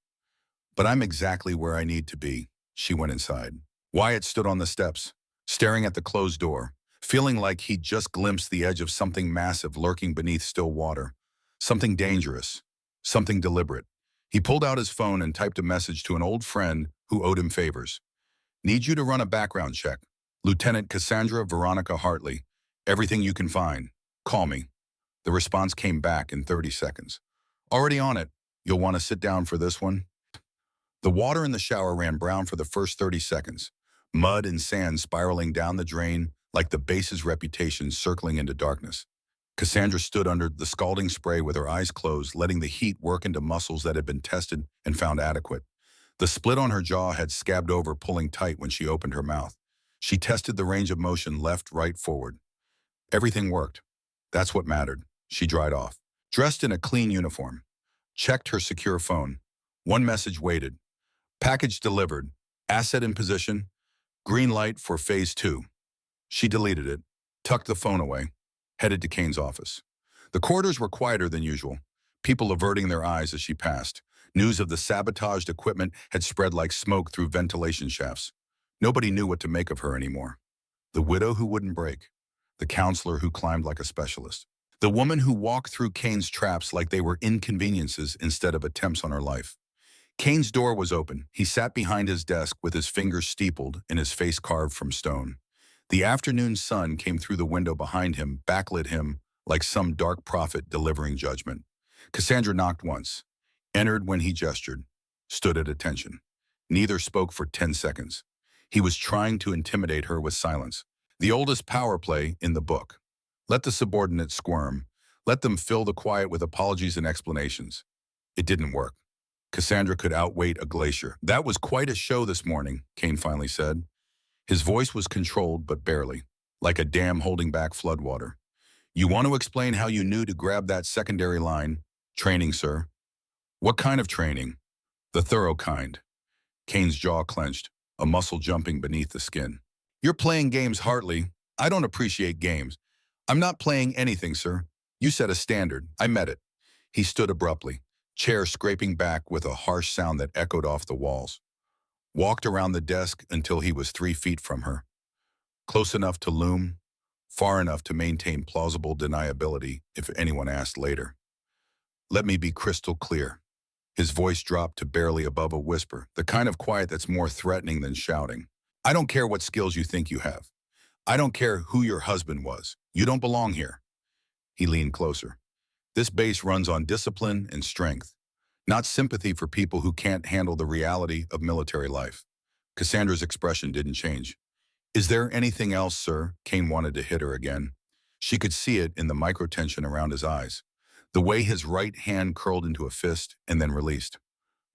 but I'm exactly where I need to be. She went inside. Wyatt stood on the steps, staring at the closed door, feeling like he'd just glimpsed the edge of something massive lurking beneath still water, something dangerous, something deliberate. He pulled out his phone and typed a message to an old friend who owed him favors. Need you to run a background check. Lieutenant Cassandra Veronica Hartley. Everything you can find. Call me. The response came back in 30 seconds. Already on it. You'll want to sit down for this one. The water in the shower ran brown for the first 30 seconds. Mud and sand spiraling down the drain like the base's reputation circling into darkness. Cassandra stood under the scalding spray with her eyes closed, letting the heat work into muscles that had been tested and found adequate. The split on her jaw had scabbed over, pulling tight when she opened her mouth. She tested the range of motion left, right, forward. Everything worked. That's what mattered. She dried off. Dressed in a clean uniform. Checked her secure phone. One message waited. Package delivered. Asset in position. Green light for phase 2. She deleted it, tucked the phone away, headed to Kane's office. The corridors were quieter than usual, people averting their eyes as she passed. News of the sabotaged equipment had spread like smoke through ventilation shafts. Nobody knew what to make of her anymore. The widow who wouldn't break. The counselor who climbed like a specialist. The woman who walked through Kane's traps like they were inconveniences instead of attempts on her life. Kane's door was open. He sat behind his desk with his fingers steepled and his face carved from stone. The afternoon sun came through the window behind him, backlit him like some dark prophet delivering judgment. Cassandra knocked once, entered when he gestured, stood at attention. Neither spoke for 10 seconds. He was trying to intimidate her with silence. The oldest power play in the book. Let the subordinates squirm. Let them fill the quiet with apologies and explanations. It didn't work. Cassandra could outweight a glacier. That was quite a show this morning, Kane finally said. His voice was controlled, but barely, like a dam holding back floodwater. You want to explain how you knew to grab that secondary line? Training, sir. What kind of training? The thorough kind. Kane's jaw clenched, a muscle jumping beneath the skin. You're playing games, Hartley. I don't appreciate games. I'm not playing anything, sir. You set a standard. I met it. He stood abruptly, chair scraping back with a harsh sound that echoed off the walls. Walked around the desk until he was 3 feet from her. Close enough to loom, far enough to maintain plausible deniability if anyone asked later. Let me be crystal clear. His voice dropped to barely above a whisper, the kind of quiet that's more threatening than shouting. I don't care what skills you think you have. I don't care who your husband was. You don't belong here. He leaned closer. This base runs on discipline and strength, not sympathy for people who can't handle the reality of military life. Cassandra's expression didn't change. Is there anything else, sir? Kane wanted to hit her again. She could see it in the microtension around his eyes, the way his right hand curled into a fist and then released,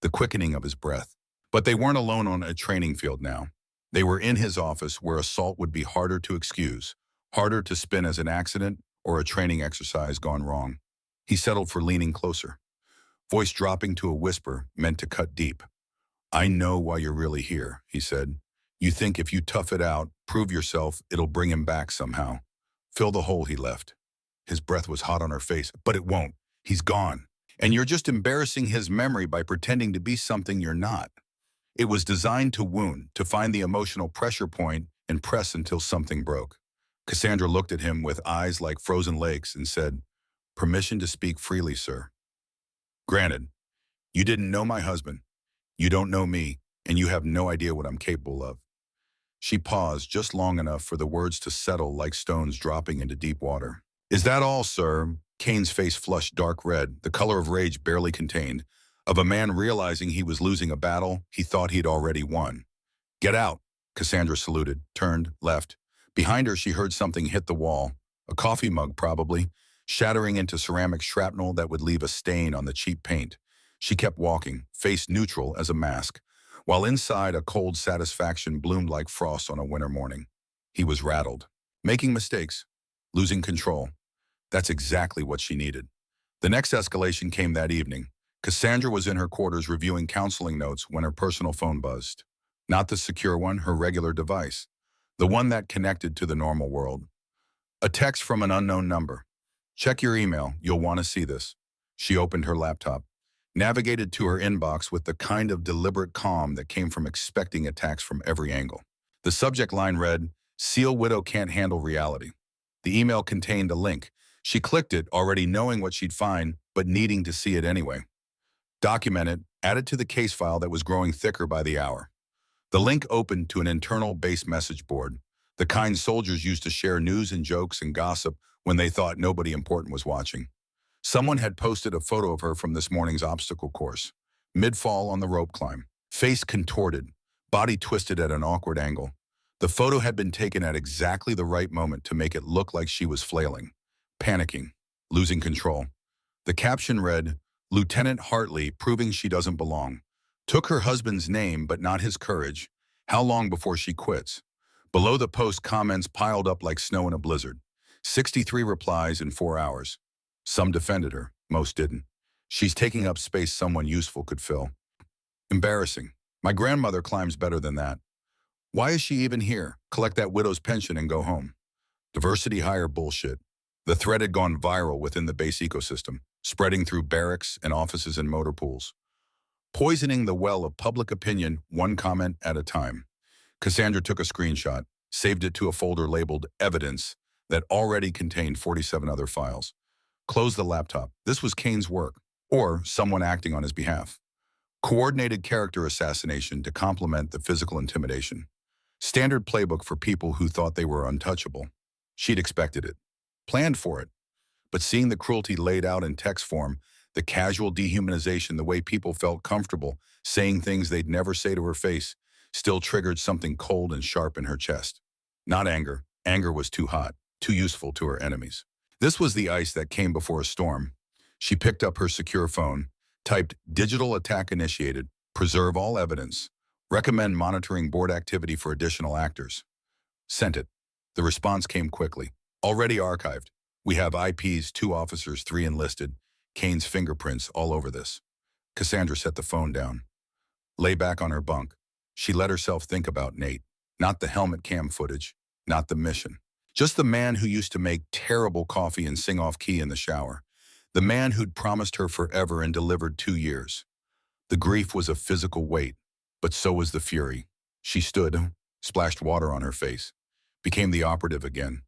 the quickening of his breath. But they weren't alone on a training field now. They were in his office where assault would be harder to excuse, harder to spin as an accident or a training exercise gone wrong. He settled for leaning closer, voice dropping to a whisper meant to cut deep. I know why you're really here, he said. You think if you tough it out, prove yourself, it'll bring him back somehow. Fill the hole he left. His breath was hot on her face, but it won't. He's gone. And you're just embarrassing his memory by pretending to be something you're not. It was designed to wound, to find the emotional pressure point and press until something broke. Cassandra looked at him with eyes like frozen lakes and said, Permission to speak freely, sir. Granted, you didn't know my husband. You don't know me, and you have no idea what I'm capable of. She paused just long enough for the words to settle like stones dropping into deep water. Is that all, sir? Kane's face flushed dark red, the color of rage barely contained, of a man realizing he was losing a battle he thought he'd already won. Get out, Cassandra saluted, turned, left. Behind her, she heard something hit the wall, a coffee mug probably, shattering into ceramic shrapnel that would leave a stain on the cheap paint. She kept walking, face neutral as a mask, while inside a cold satisfaction bloomed like frost on a winter morning. He was rattled, making mistakes, losing control. That's exactly what she needed. The next escalation came that evening. Cassandra was in her quarters reviewing counseling notes when her personal phone buzzed. Not the secure one, her regular device. The one that connected to the normal world. A text from an unknown number. Check your email, you'll want to see this. She opened her laptop, navigated to her inbox with the kind of deliberate calm that came from expecting attacks from every angle. The subject line read, Seal Widow Can't Handle Reality. The email contained a link. She clicked it, already knowing what she'd find, but needing to see it anyway. Document it, add it to the case file that was growing thicker by the hour. The link opened to an internal base message board, the kind soldiers used to share news and jokes and gossip when they thought nobody important was watching. Someone had posted a photo of her from this morning's obstacle course, mid-fall on the rope climb, face contorted, body twisted at an awkward angle. The photo had been taken at exactly the right moment to make it look like she was flailing, panicking, losing control. The caption read, "Lieutenant Hartley proving she doesn't belong. Took her husband's name but not his courage. How long before she quits?" Below the post, comments piled up like snow in a blizzard. 63 replies in 4 hours. Some defended her, most didn't. She's taking up space someone useful could fill. Embarrassing. My grandmother climbs better than that. Why is she even here? Collect that widow's pension and go home. Diversity hire bullshit. The thread had gone viral within the base ecosystem, spreading through barracks and offices and motor pools, poisoning the well of public opinion one comment at a time. Cassandra took a screenshot, saved it to a folder labeled Evidence that already contained 47 other files. Closed the laptop. This was Kane's work, or someone acting on his behalf. Coordinated character assassination to complement the physical intimidation. Standard playbook for people who thought they were untouchable. She'd expected it, planned for it. But seeing the cruelty laid out in text form, the casual dehumanization, the way people felt comfortable saying things they'd never say to her face, still triggered something cold and sharp in her chest. Not anger. Anger was too hot, too useful to her enemies. This was the ice that came before a storm. She picked up her secure phone, typed "Digital attack initiated, preserve all evidence, recommend monitoring board activity for additional actors." Sent it. The response came quickly. Already archived. We have IPs, 2 officers, 3 enlisted. Kane's fingerprints all over this. Cassandra set the phone down. Lay back on her bunk. She let herself think about Nate. Not the helmet cam footage. Not the mission. Just the man who used to make terrible coffee and sing off key in the shower. The man who'd promised her forever and delivered 2 years. The grief was a physical weight, but so was the fury. She stood, splashed water on her face, became the operative again.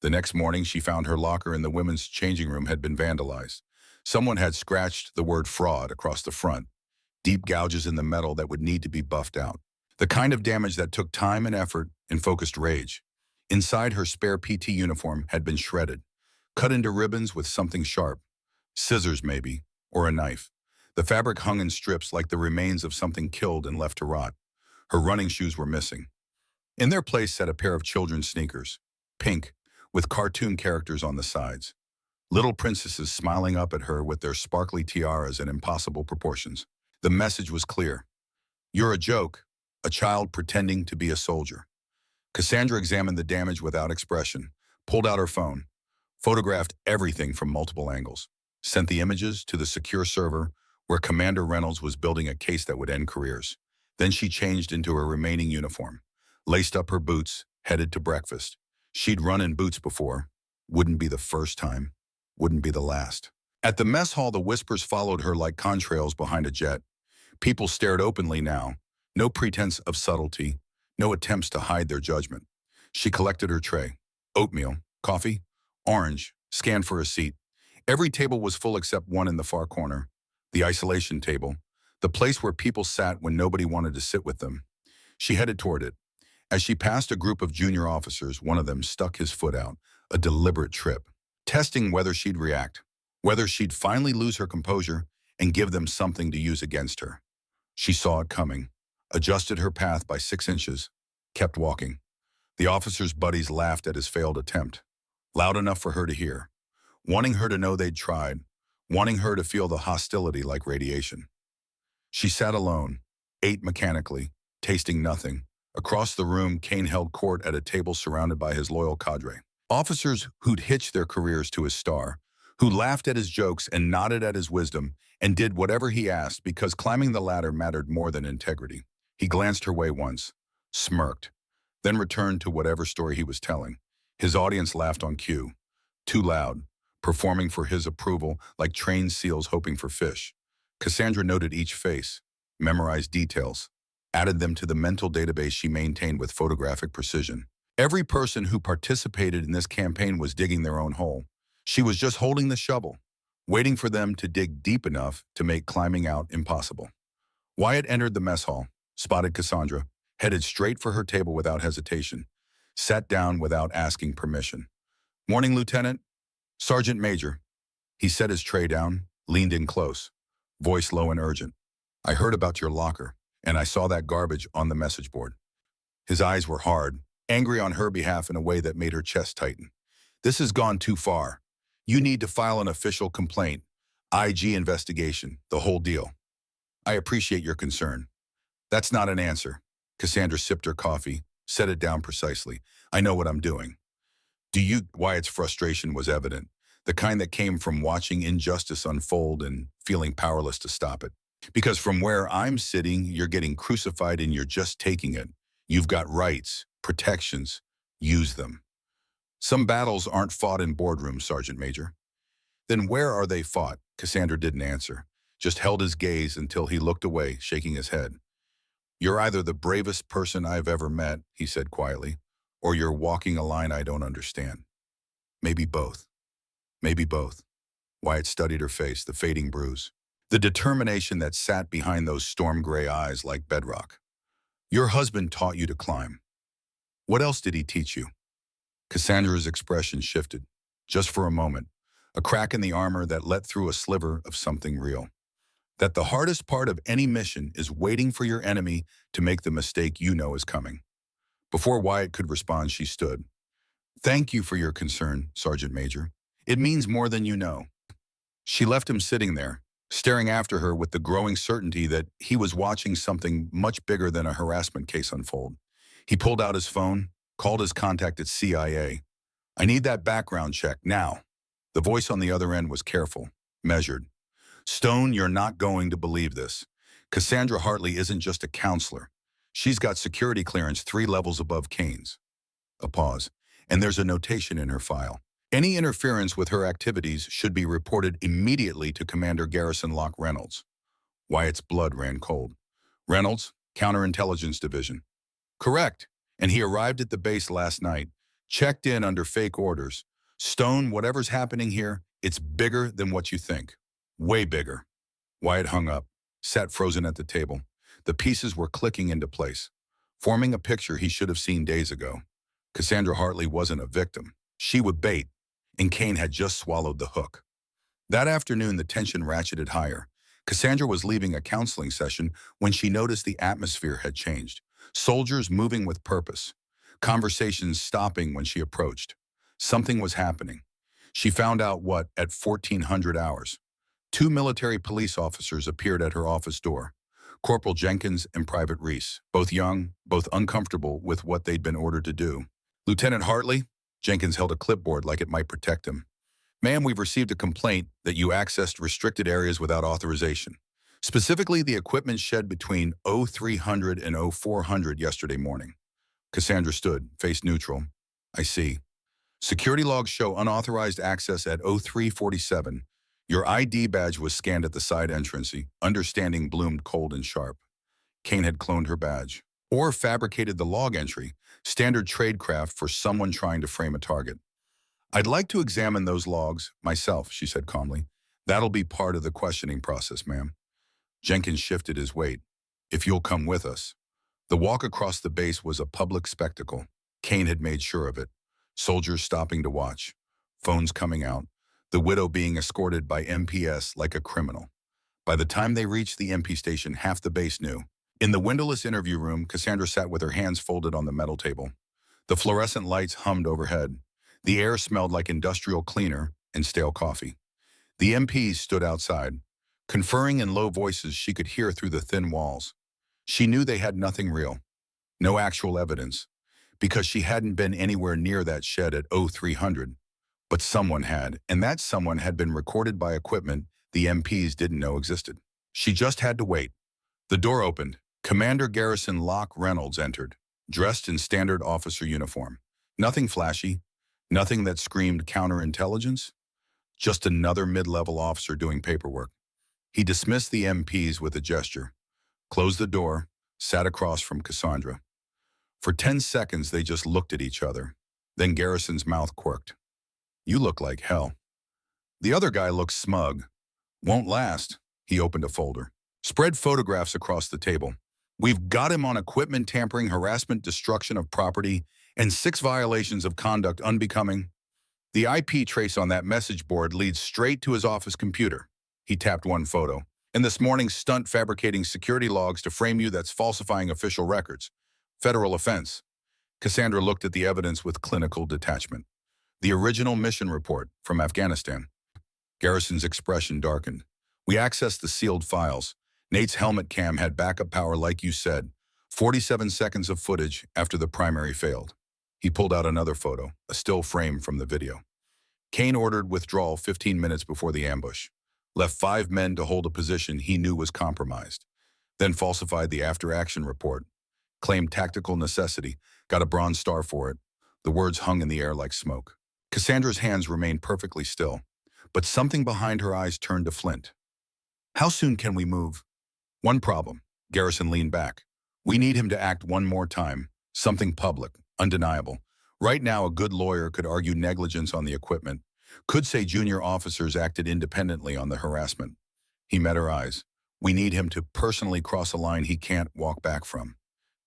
The next morning, she found her locker in the women's changing room had been vandalized. Someone had scratched the word fraud across the front, deep gouges in the metal that would need to be buffed out. The kind of damage that took time and effort and focused rage. Inside, her spare PT uniform had been shredded, cut into ribbons with something sharp. Scissors, maybe, or a knife. The fabric hung in strips like the remains of something killed and left to rot. Her running shoes were missing. In their place sat a pair of children's sneakers, pink, with cartoon characters on the sides. Little princesses smiling up at her with their sparkly tiaras and impossible proportions. The message was clear. You're a joke, a child pretending to be a soldier. Cassandra examined the damage without expression, pulled out her phone, photographed everything from multiple angles, sent the images to the secure server where Commander Reynolds was building a case that would end careers. Then she changed into her remaining uniform, laced up her boots, headed to breakfast. She'd run in boots before. Wouldn't be the first time. Wouldn't be the last. At the mess hall, the whispers followed her like contrails behind a jet. People stared openly now. No pretense of subtlety. No attempts to hide their judgment. She collected her tray. Oatmeal, coffee, orange, scanned for a seat. Every table was full except one in the far corner. The isolation table. The place where people sat when nobody wanted to sit with them. She headed toward it. As she passed a group of junior officers, one of them stuck his foot out. A deliberate trip. Testing whether she'd react. Whether she'd finally lose her composure and give them something to use against her. She saw it coming. Adjusted her path by 6 inches. Kept walking. The officer's buddies laughed at his failed attempt. Loud enough for her to hear. Wanting her to know they'd tried. Wanting her to feel the hostility like radiation. She sat alone, ate mechanically, tasting nothing. Across the room, Kane held court at a table surrounded by his loyal cadre. Officers who'd hitched their careers to his star, who laughed at his jokes and nodded at his wisdom and did whatever he asked because climbing the ladder mattered more than integrity. He glanced her way once, smirked, then returned to whatever story he was telling. His audience laughed on cue, too loud, performing for his approval like trained seals hoping for fish. Cassandra noted each face, memorized details, added them to the mental database she maintained with photographic precision. Every person who participated in this campaign was digging their own hole. She was just holding the shovel, waiting for them to dig deep enough to make climbing out impossible. Wyatt entered the mess hall, spotted Cassandra, headed straight for her table without hesitation, sat down without asking permission. "Morning, Lieutenant." "Sergeant Major." He set his tray down, leaned in close, voice low and urgent. "I heard about your locker, and I saw that garbage on the message board." His eyes were hard, angry on her behalf in a way that made her chest tighten. "This has gone too far. You need to file an official complaint. IG investigation, the whole deal." "I appreciate your concern. That's not an answer." Cassandra sipped her coffee, set it down precisely. "I know what I'm doing." "Do you?" Wyatt's frustration was evident, the kind that came from watching injustice unfold and feeling powerless to stop it. "Because from where I'm sitting, you're getting crucified and you're just taking it. You've got rights, protections. Use them." "Some battles aren't fought in boardrooms, Sergeant Major." "Then where are they fought?" Cassandra didn't answer, just held his gaze until he looked away, shaking his head. "You're either the bravest person I've ever met," he said quietly, "or you're walking a line I don't understand." "Maybe both. Maybe both." Wyatt studied her face, the fading bruise, the determination that sat behind those storm-gray eyes like bedrock. "Your husband taught you to climb. What else did he teach you?" Cassandra's expression shifted, just for a moment, a crack in the armor that let through a sliver of something real. "That the hardest part of any mission is waiting for your enemy to make the mistake you know is coming." Before Wyatt could respond, she stood. "Thank you for your concern, Sergeant Major. It means more than you know." She left him sitting there, staring after her with the growing certainty that he was watching something much bigger than a harassment case unfold. He pulled out his phone, called his contact at CIA. "I need that background check, now." The voice on the other end was careful, measured. "Stone, you're not going to believe this. Cassandra Hartley isn't just a counselor. She's got security clearance 3 levels above Kane's." A pause. "And there's a notation in her file. Any interference with her activities should be reported immediately to Commander Garrison Locke Reynolds." Wyatt's blood ran cold. "Reynolds, Counterintelligence Division." "Correct. And he arrived at the base last night, checked in under fake orders. Stone, whatever's happening here, it's bigger than what you think. Way bigger." Wyatt hung up, sat frozen at the table. The pieces were clicking into place, forming a picture he should have seen days ago. Cassandra Hartley wasn't a victim. She was bait, and Kane had just swallowed the hook. That afternoon, the tension ratcheted higher. Cassandra was leaving a counseling session when she noticed the atmosphere had changed. Soldiers moving with purpose. Conversations stopping when she approached. Something was happening. She found out what at 1400 hours. 2 military police officers appeared at her office door. Corporal Jenkins and Private Reese, both young, both uncomfortable with what they'd been ordered to do. "Lieutenant Hartley?" Jenkins held a clipboard like it might protect him. "Ma'am, we've received a complaint that you accessed restricted areas without authorization. Specifically, the equipment shed between 0300 and 0400 yesterday morning." Cassandra stood, face neutral. "I see. Security logs show unauthorized access at 0347. Your ID badge was scanned at the side entrance. Understanding bloomed cold and sharp. Kane had cloned her badge. Or fabricated the log entry, standard tradecraft for someone trying to frame a target. "I'd like to examine those logs myself," she said calmly. "That'll be part of the questioning process, ma'am." Jenkins shifted his weight. "If you'll come with us." The walk across the base was a public spectacle. Kane had made sure of it. Soldiers stopping to watch. Phones coming out. The widow being escorted by MPS like a criminal. By the time they reached the MP station, half the base knew. In the windowless interview room, Cassandra sat with her hands folded on the metal table. The fluorescent lights hummed overhead. The air smelled like industrial cleaner and stale coffee. The MPs stood outside, conferring in low voices she could hear through the thin walls. She knew they had nothing real, no actual evidence, because she hadn't been anywhere near that shed at 0300. But someone had, and that someone had been recorded by equipment the MPs didn't know existed. She just had to wait. The door opened. Commander Garrison Locke Reynolds entered, dressed in standard officer uniform. Nothing flashy, nothing that screamed counterintelligence, just another mid-level officer doing paperwork. He dismissed the MPs with a gesture, closed the door, sat across from Cassandra. For 10 seconds, they just looked at each other. Then Garrison's mouth quirked. "You look like hell." The other guy looked smug. Won't last. He opened a folder. Spread photographs across the table. We've got him on equipment tampering, harassment, destruction of property, and 6 violations of conduct unbecoming. The IP trace on that message board leads straight to his office computer. He tapped one photo. And this morning's stunt fabricating security logs to frame you, that's falsifying official records. Federal offense. Cassandra looked at the evidence with clinical detachment. The original mission report from Afghanistan. Garrison's expression darkened. We accessed the sealed files. Nate's helmet cam had backup power like you said. 47 seconds of footage after the primary failed. He pulled out another photo, a still frame from the video. Kane ordered withdrawal 15 minutes before the ambush. Left 5 men to hold a position he knew was compromised. Then falsified the after-action report. Claimed tactical necessity. Got a Bronze Star for it. The words hung in the air like smoke. Cassandra's hands remained perfectly still, but something behind her eyes turned to flint. How soon can we move? One problem. Garrison leaned back. We need him to act one more time. Something public, undeniable. Right now, a good lawyer could argue negligence on the equipment, could say junior officers acted independently on the harassment. He met her eyes. We need him to personally cross a line he can't walk back from.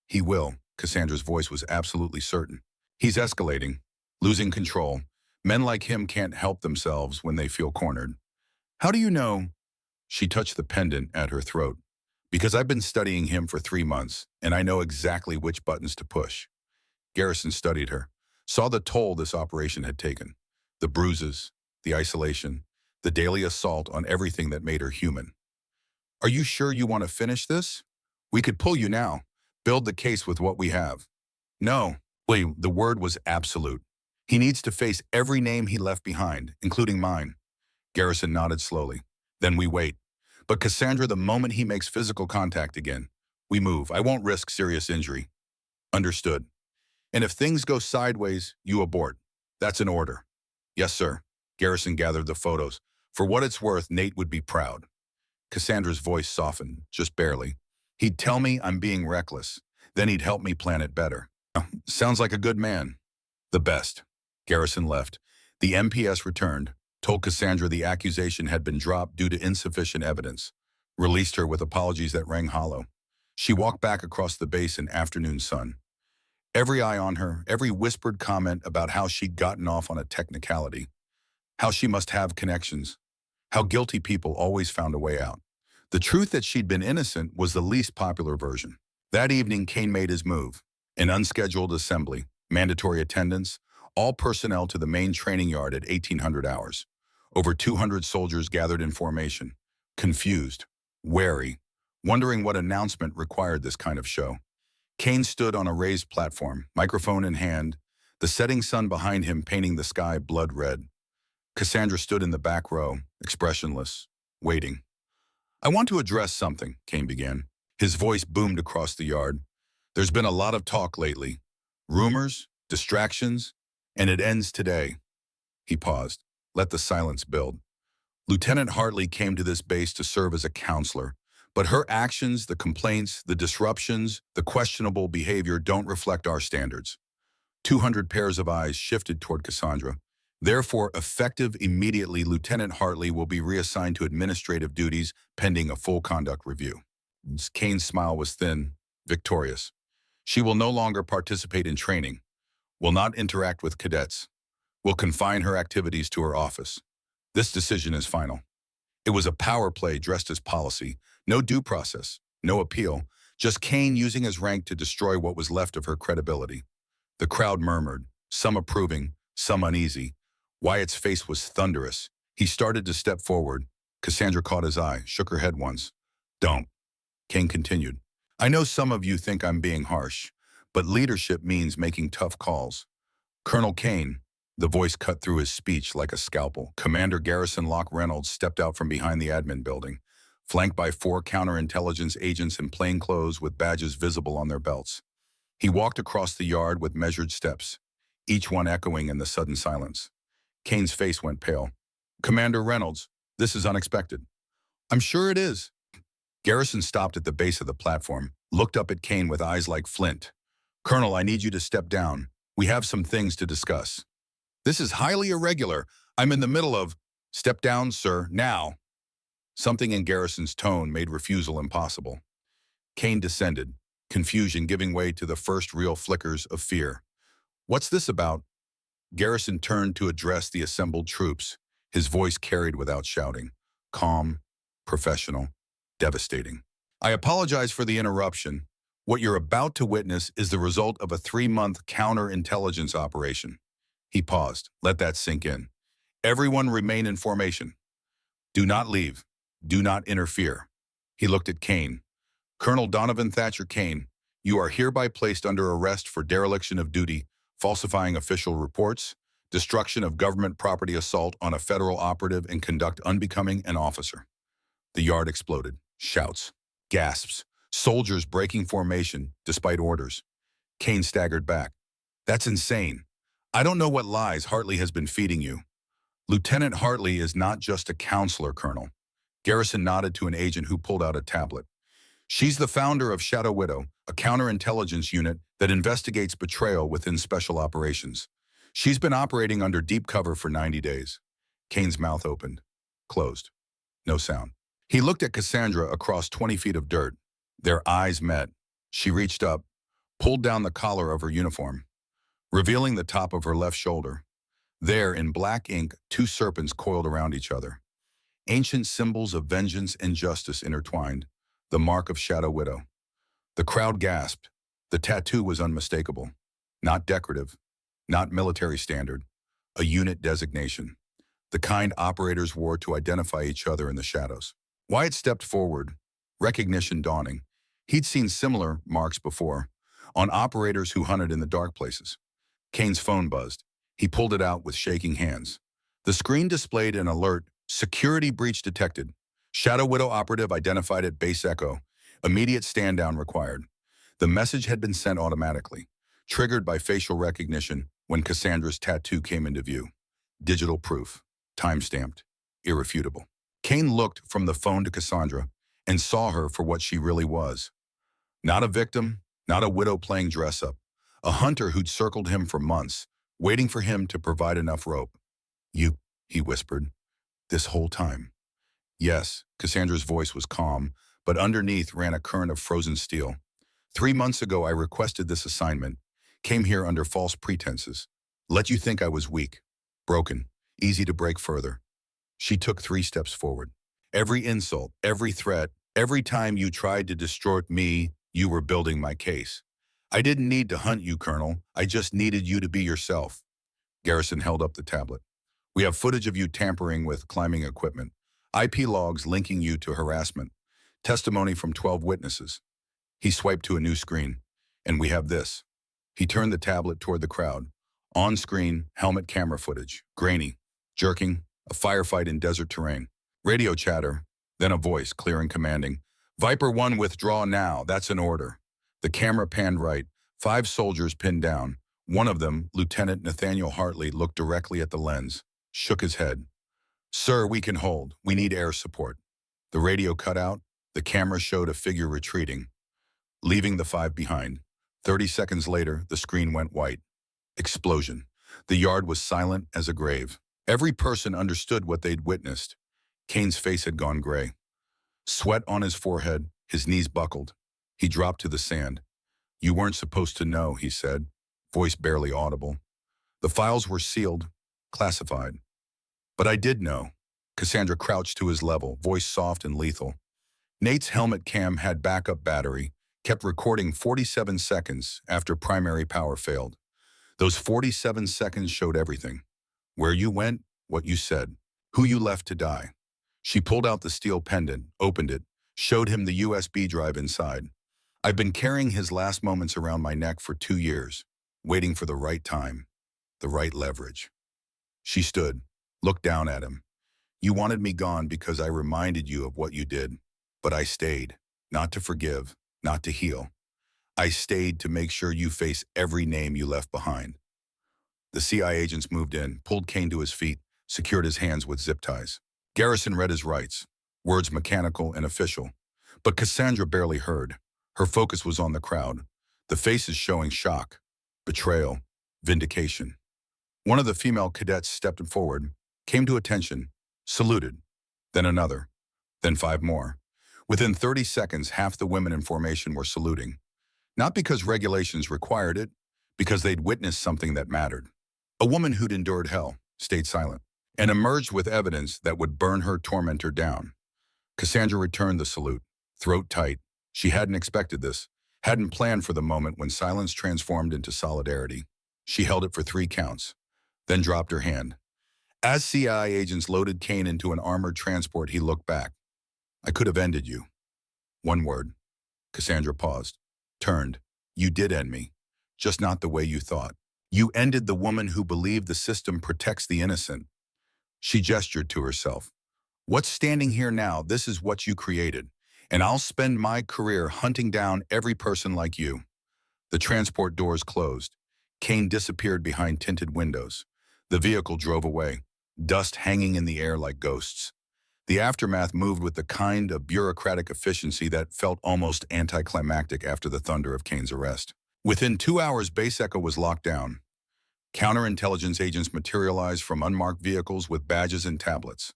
He will. Cassandra's voice was absolutely certain. He's escalating, losing control. Men like him can't help themselves when they feel cornered. How do you know? She touched the pendant at her throat. Because I've been studying him for 3 months, and I know exactly which buttons to push. Garrison studied her, saw the toll this operation had taken. The bruises, the isolation, the daily assault on everything that made her human. Are you sure you want to finish this? We could pull you now, build the case with what we have. No, William, the word was absolute. He needs to face every name he left behind, including mine. Garrison nodded slowly. Then we wait. But Cassandra, the moment he makes physical contact again, we move. I won't risk serious injury. Understood. And if things go sideways, you abort. That's an order. Yes, sir. Garrison gathered the photos. For what it's worth, Nate would be proud. Cassandra's voice softened, just barely. He'd tell me I'm being reckless. Then he'd help me plan it better. Sounds like a good man. The best. Garrison left. The MPS returned, told Cassandra the accusation had been dropped due to insufficient evidence, released her with apologies that rang hollow. She walked back across the base in afternoon sun. Every eye on her, every whispered comment about how she'd gotten off on a technicality, how she must have connections, how guilty people always found a way out. The truth that she'd been innocent was the least popular version. That evening, Kane made his move. An unscheduled assembly, mandatory attendance, all personnel to the main training yard at 1800 hours. Over 200 soldiers gathered in formation, confused, wary, wondering what announcement required this kind of show. Kane stood on a raised platform, microphone in hand, the setting sun behind him painting the sky blood red. Cassandra stood in the back row, expressionless, waiting. I want to address something, Kane began. His voice boomed across the yard. There's been a lot of talk lately. Rumors, distractions, and it ends today. He paused. Let the silence build. Lieutenant Hartley came to this base to serve as a counselor, but her actions, the complaints, the disruptions, the questionable behavior don't reflect our standards. 200 pairs of eyes shifted toward Cassandra. Therefore, effective immediately, Lieutenant Hartley will be reassigned to administrative duties pending a full conduct review. Kane's smile was thin, victorious. She will no longer participate in training, will not interact with cadets, will confine her activities to her office. This decision is final. It was a power play dressed as policy, no due process, no appeal, just Kane using his rank to destroy what was left of her credibility. The crowd murmured, some approving, some uneasy. Wyatt's face was thunderous. He started to step forward. Cassandra caught his eye, shook her head once. Don't. Kane continued. I know some of you think I'm being harsh, but leadership means making tough calls. Colonel Kane, the voice cut through his speech like a scalpel. Commander Garrison Locke Reynolds stepped out from behind the admin building, flanked by 4 counterintelligence agents in plain clothes with badges visible on their belts. He walked across the yard with measured steps, each one echoing in the sudden silence. Kane's face went pale. Commander Reynolds, this is unexpected. I'm sure it is. Garrison stopped at the base of the platform, looked up at Kane with eyes like flint. Colonel, I need you to step down. We have some things to discuss. This is highly irregular. I'm in the middle of... Step down, sir, now. Something in Garrison's tone made refusal impossible. Kane descended, confusion giving way to the first real flickers of fear. What's this about? Garrison turned to address the assembled troops, his voice carried without shouting. Calm, professional, devastating. I apologize for the interruption. What you're about to witness is the result of a 3-month counterintelligence operation. He paused. Let that sink in. Everyone remain in formation. Do not leave. Do not interfere. He looked at Kane. Colonel Donovan Thatcher Kane, you are hereby placed under arrest for dereliction of duty, falsifying official reports, destruction of government property, assault on a federal operative, and conduct unbecoming an officer. The yard exploded. Shouts. Gasps. Soldiers breaking formation despite orders. Kane staggered back. That's insane. I don't know what lies Hartley has been feeding you. Lieutenant Hartley is not just a counselor, Colonel. Garrison nodded to an agent who pulled out a tablet. She's the founder of Shadow Widow, a counterintelligence unit that investigates betrayal within special operations. She's been operating under deep cover for 90 days. Kane's mouth opened, closed. No sound. He looked at Cassandra across 20 feet of dirt. Their eyes met. She reached up, pulled down the collar of her uniform, revealing the top of her left shoulder. There, in black ink, 2 serpents coiled around each other. Ancient symbols of vengeance and justice intertwined, the mark of Shadow Widow. The crowd gasped. The tattoo was unmistakable. Not decorative, not military standard, a unit designation. The kind operators wore to identify each other in the shadows. Wyatt stepped forward, recognition dawning. He'd seen similar marks before, on operators who hunted in the dark places. Kane's phone buzzed. He pulled it out with shaking hands. The screen displayed an alert, security breach detected. Shadow Widow operative identified at Base Echo. Immediate stand-down required. The message had been sent automatically, triggered by facial recognition when Cassandra's tattoo came into view. Digital proof, time-stamped, irrefutable. Kane looked from the phone to Cassandra and saw her for what she really was. Not a victim, not a widow playing dress-up. A hunter who'd circled him for months, waiting for him to provide enough rope. You, he whispered, this whole time. Yes, Cassandra's voice was calm, but underneath ran a current of frozen steel. 3 months ago, I requested this assignment, came here under false pretenses. Let you think I was weak, broken, easy to break further. She took 3 steps forward. Every insult, every threat, every time you tried to destroy me, you were building my case. I didn't need to hunt you, Colonel. I just needed you to be yourself. Garrison held up the tablet. We have footage of you tampering with climbing equipment, IP logs linking you to harassment, testimony from 12 witnesses. He swiped to a new screen. And we have this. He turned the tablet toward the crowd. On screen, helmet camera footage, grainy, jerking, a firefight in desert terrain. Radio chatter, then a voice, clear and commanding. Viper 1, withdraw now, that's an order. The camera panned right, 5 soldiers pinned down. One of them, Lieutenant Nathaniel Hartley, looked directly at the lens, shook his head. Sir, we can hold. We need air support. The radio cut out. The camera showed a figure retreating, leaving the 5 behind. 30 seconds later, the screen went white. Explosion. The yard was silent as a grave. Every person understood what they'd witnessed. Kane's face had gone gray. Sweat on his forehead, his knees buckled. He dropped to the sand. You weren't supposed to know, he said, voice barely audible. The files were sealed, classified. But I did know. Cassandra crouched to his level, voice soft and lethal. Nate's helmet cam had backup battery, kept recording 47 seconds after primary power failed. Those 47 seconds showed everything. Where you went, what you said, who you left to die. She pulled out the steel pendant, opened it, showed him the USB drive inside. I've been carrying his last moments around my neck for 2 years, waiting for the right time, the right leverage. She stood, looked down at him. You wanted me gone because I reminded you of what you did, but I stayed, not to forgive, not to heal. I stayed to make sure you face every name you left behind. The CI agents moved in, pulled Kane to his feet, secured his hands with zip ties. Garrison read his rights, words mechanical and official. But Cassandra barely heard. Her focus was on the crowd, the faces showing shock, betrayal, vindication. One of the female cadets stepped forward, came to attention, saluted, then another, then 5 more. Within 30 seconds, half the women in formation were saluting. Not because regulations required it, because they'd witnessed something that mattered. A woman who'd endured hell stayed silent and emerged with evidence that would burn her tormentor down. Cassandra returned the salute, throat tight. She hadn't expected this, hadn't planned for the moment when silence transformed into solidarity. She held it for 3 counts, then dropped her hand. As CI agents loaded Kane into an armored transport, he looked back. I could have ended you. One word. Cassandra paused, turned. You did end me, just not the way you thought. You ended the woman who believed the system protects the innocent. She gestured to herself. What's standing here now, this is what you created, and I'll spend my career hunting down every person like you. The transport doors closed. Kane disappeared behind tinted windows. The vehicle drove away, dust hanging in the air like ghosts. The aftermath moved with the kind of bureaucratic efficiency that felt almost anticlimactic after the thunder of Kane's arrest. Within 2 hours, Base Echo was locked down. Counterintelligence agents materialized from unmarked vehicles with badges and tablets.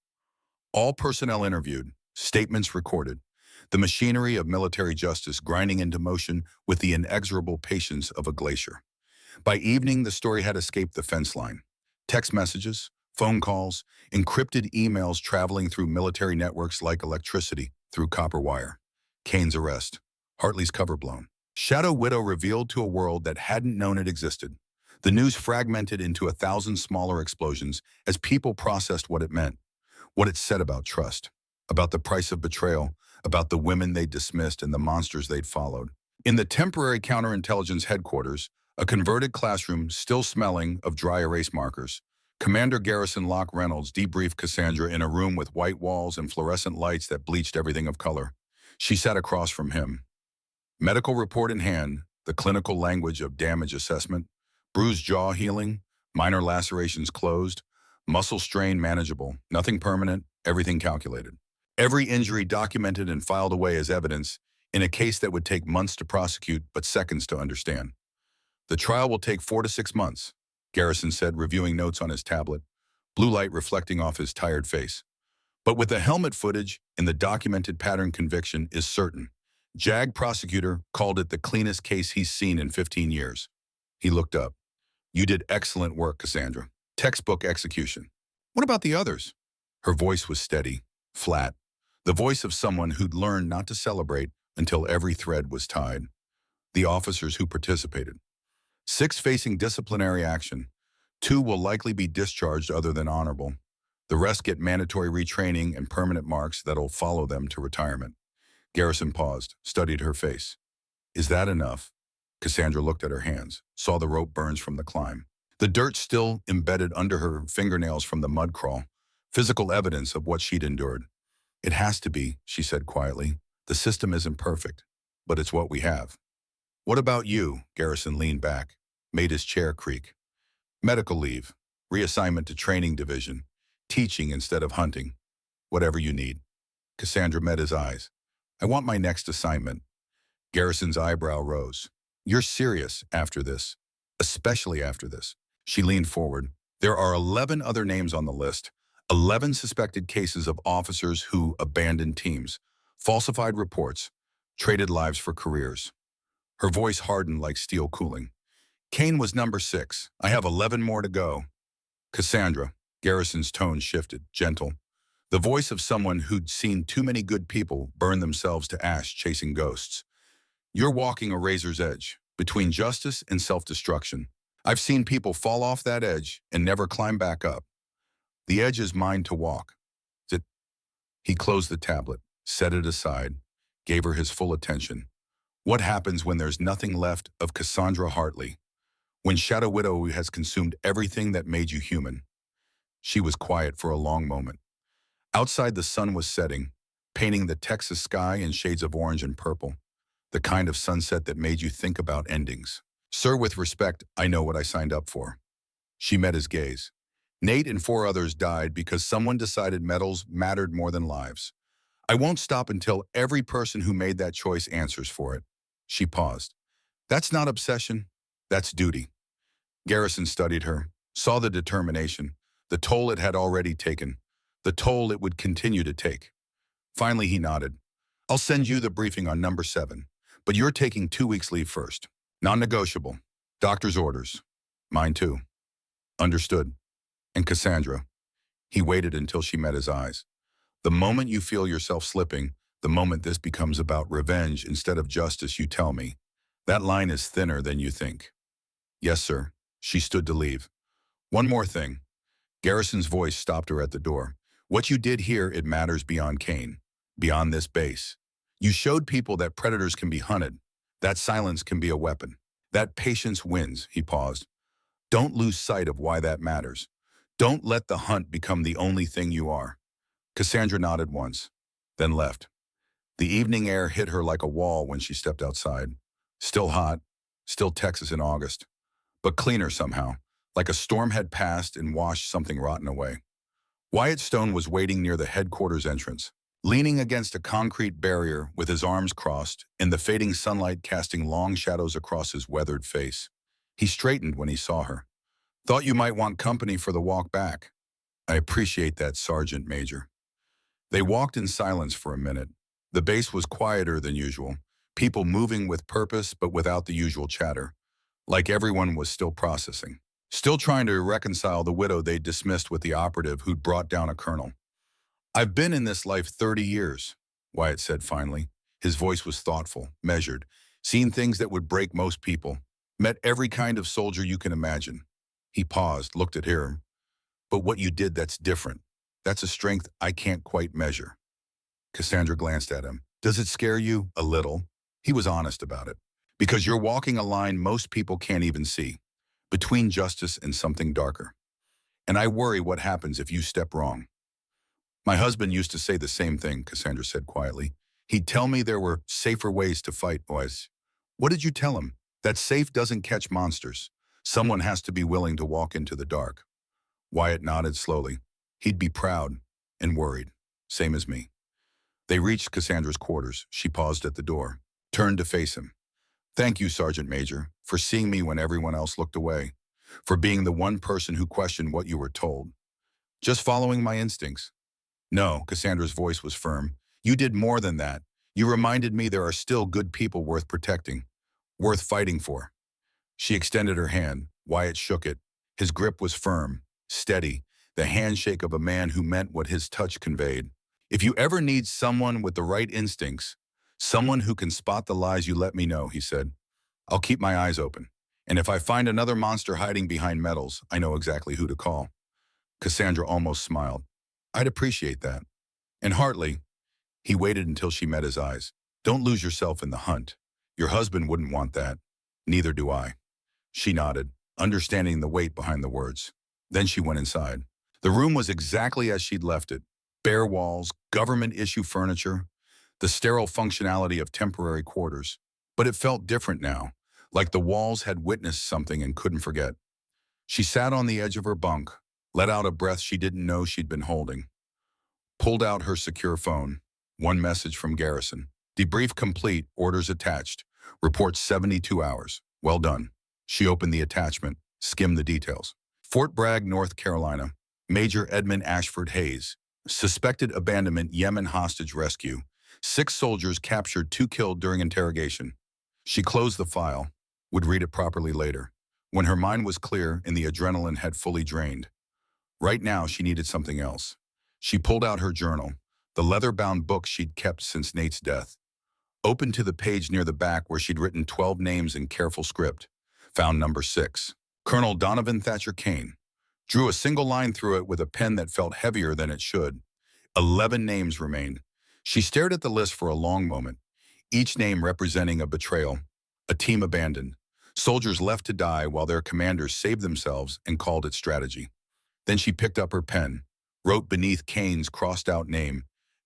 All personnel interviewed, statements recorded, the machinery of military justice grinding into motion with the inexorable patience of a glacier. By evening, the story had escaped the fence line. Text messages, phone calls, encrypted emails traveling through military networks like electricity through copper wire. Kane's arrest. Hartley's cover blown. Shadow Widow revealed to a world that hadn't known it existed. The news fragmented into 1,000 smaller explosions as people processed what it meant, what it said about trust, about the price of betrayal, about the women they'd dismissed and the monsters they'd followed. In the temporary counterintelligence headquarters, a converted classroom still smelling of dry erase markers, Commander Garrison Locke Reynolds debriefed Cassandra in a room with white walls and fluorescent lights that bleached everything of color. She sat across from him. Medical report in hand, the clinical language of damage assessment, bruised jaw healing, minor lacerations closed, muscle strain manageable, nothing permanent, everything calculated. Every injury documented and filed away as evidence in a case that would take months to prosecute but seconds to understand. The trial will take 4 to 6 months, Garrison said, reviewing notes on his tablet, blue light reflecting off his tired face. But with the helmet footage and the documented pattern, conviction is certain. JAG prosecutor called it the cleanest case he's seen in 15 years. He looked up. You did excellent work, Cassandra. Textbook execution. What about the others? Her voice was steady, flat, the voice of someone who'd learned not to celebrate until every thread was tied. The officers who participated. 6 facing disciplinary action. 2 will likely be discharged other than honorable. The rest get mandatory retraining and permanent marks that'll follow them to retirement. Garrison paused, studied her face. Is that enough? Cassandra looked at her hands, saw the rope burns from the climb. The dirt still embedded under her fingernails from the mud crawl, physical evidence of what she'd endured. It has to be, she said quietly. The system isn't perfect, but it's what we have. What about you? Garrison leaned back, made his chair creak. Medical leave, reassignment to training division, teaching instead of hunting. Whatever you need. Cassandra met his eyes. I want my next assignment. Garrison's eyebrow rose. You're serious after this, especially after this. She leaned forward. There are 11 other names on the list, 11 suspected cases of officers who abandoned teams, falsified reports, traded lives for careers. Her voice hardened like steel cooling. Kane was number 6. I have 11 more to go. Cassandra, Garrison's tone shifted, gentle. The voice of someone who'd seen too many good people burn themselves to ash chasing ghosts. You're walking a razor's edge, between justice and self-destruction. I've seen people fall off that edge and never climb back up. The edge is mine to walk. He closed the tablet, set it aside, gave her his full attention. What happens when there's nothing left of Cassandra Hartley? When Shadow Widow has consumed everything that made you human? She was quiet for a long moment. Outside, the sun was setting, painting the Texas sky in shades of orange and purple, the kind of sunset that made you think about endings. Sir, with respect, I know what I signed up for. She met his gaze. Nate and 4 others died because someone decided medals mattered more than lives. I won't stop until every person who made that choice answers for it. She paused. That's not obsession, that's duty. Garrison studied her, saw the determination, the toll it had already taken. the toll it would continue to take. Finally, he nodded. I'll send you the briefing on number 7, but you're taking 2 weeks leave first. Non-negotiable. Doctor's orders. Mine too. Understood. And Cassandra. He waited until she met his eyes. The moment you feel yourself slipping, the moment this becomes about revenge instead of justice, you tell me. That line is thinner than you think. Yes, sir. She stood to leave. One more thing. Garrison's voice stopped her at the door. What you did here, it matters beyond Kane, beyond this base. You showed people that predators can be hunted, that silence can be a weapon, that patience wins, he paused. Don't lose sight of why that matters. Don't let the hunt become the only thing you are. Cassandra nodded once, then left. The evening air hit her like a wall when she stepped outside. Still hot, still Texas in August, but cleaner somehow, like a storm had passed and washed something rotten away. Wyatt Stone was waiting near the headquarters entrance, leaning against a concrete barrier with his arms crossed and the fading sunlight casting long shadows across his weathered face. He straightened when he saw her. Thought you might want company for the walk back. I appreciate that, Sergeant Major. They walked in silence for a minute. The base was quieter than usual, people moving with purpose but without the usual chatter, like everyone was still processing. Still trying to reconcile the widow they'd dismissed with the operative who'd brought down a colonel. I've been in this life 30 years, Wyatt said finally. His voice was thoughtful, measured, seen things that would break most people, met every kind of soldier you can imagine. He paused, looked at her. But what you did, that's different. That's a strength I can't quite measure. Cassandra glanced at him. Does it scare you? A little. He was honest about it. Because you're walking a line most people can't even see, between justice and something darker. And I worry what happens if you step wrong. My husband used to say the same thing, Cassandra said quietly. He'd tell me there were safer ways to fight, boys. What did you tell him? That safe doesn't catch monsters. Someone has to be willing to walk into the dark. Wyatt nodded slowly. He'd be proud and worried, same as me. They reached Cassandra's quarters. She paused at the door, turned to face him. Thank you, Sergeant Major, for seeing me when everyone else looked away, for being the one person who questioned what you were told. Just following my instincts. No, Cassandra's voice was firm. You did more than that. You reminded me there are still good people worth protecting, worth fighting for. She extended her hand. Wyatt shook it. His grip was firm, steady, the handshake of a man who meant what his touch conveyed. If you ever need someone with the right instincts, someone who can spot the lies, you let me know, he said. I'll keep my eyes open. And if I find another monster hiding behind metals, I know exactly who to call. Cassandra almost smiled. I'd appreciate that. And Hartley, he waited until she met his eyes. Don't lose yourself in the hunt. Your husband wouldn't want that. Neither do I. She nodded, understanding the weight behind the words. Then she went inside. The room was exactly as she'd left it. Bare walls, government-issue furniture, the sterile functionality of temporary quarters. But it felt different now, like the walls had witnessed something and couldn't forget. She sat on the edge of her bunk, let out a breath she didn't know she'd been holding. Pulled out her secure phone. One message from Garrison. Debrief complete, orders attached. Report 72 hours. Well done. She opened the attachment, skimmed the details. Fort Bragg, North Carolina. Major Edmund Ashford Hayes. Suspected abandonment, Yemen hostage rescue. 6 soldiers captured, 2 killed during interrogation. She closed the file, would read it properly later, when her mind was clear and the adrenaline had fully drained. Right now, she needed something else. She pulled out her journal, the leather-bound book she'd kept since Nate's death. Opened to the page near the back where she'd written 12 names in careful script. Found number 6, Colonel Donovan Thatcher Kane. Drew a single line through it with a pen that felt heavier than it should. 11 names remained. She stared at the list for a long moment, each name representing a betrayal, a team abandoned, soldiers left to die while their commanders saved themselves and called it strategy. Then she picked up her pen, wrote beneath Kane's crossed-out name,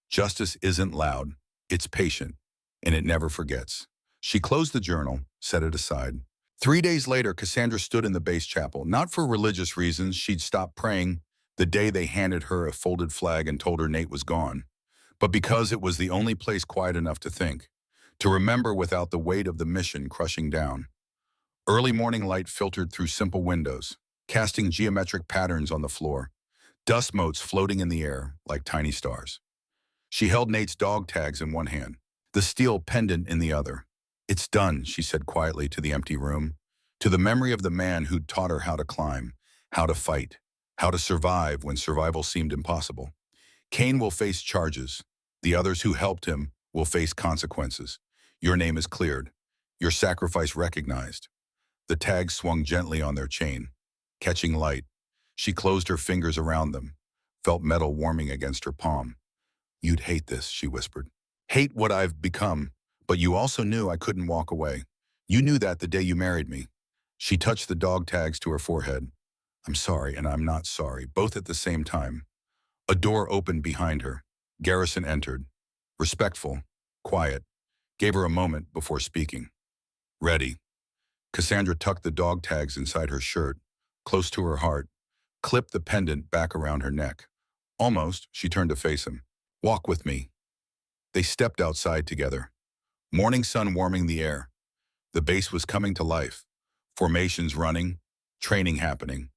"Justice isn't loud, it's patient, and it never forgets." She closed the journal, set it aside. 3 days later, Cassandra stood in the base chapel. Not for religious reasons, she'd stopped praying the day they handed her a folded flag and told her Nate was gone, but because it was the only place quiet enough to think, to remember without the weight of the mission crushing down. Early morning light filtered through simple windows, casting geometric patterns on the floor. dust motes floating in the air like tiny stars. She held Nate's dog tags in one hand, the steel pendant in the other. "It's done," she said quietly to the empty room, to the memory of the man who'd taught her how to climb, how to fight, how to survive when survival seemed impossible. Kane will face charges. The others who helped him will face consequences. Your name is cleared. Your sacrifice recognized. The tags swung gently on their chain, catching light. She closed her fingers around them, felt metal warming against her palm. "You'd hate this," she whispered. "Hate what I've become, but you also knew I couldn't walk away. You knew that the day you married me." She touched the dog tags to her forehead. "I'm sorry and I'm not sorry," both at the same time. A door opened behind her. Garrison entered. Respectful, quiet, gave her a moment before speaking. "Ready." Cassandra tucked the dog tags inside her shirt, close to her heart, clipped the pendant back around her neck. Almost, she turned to face him. "Walk with me." They stepped outside together. Morning sun warming the air. The base was coming to life. Formations running, training happening.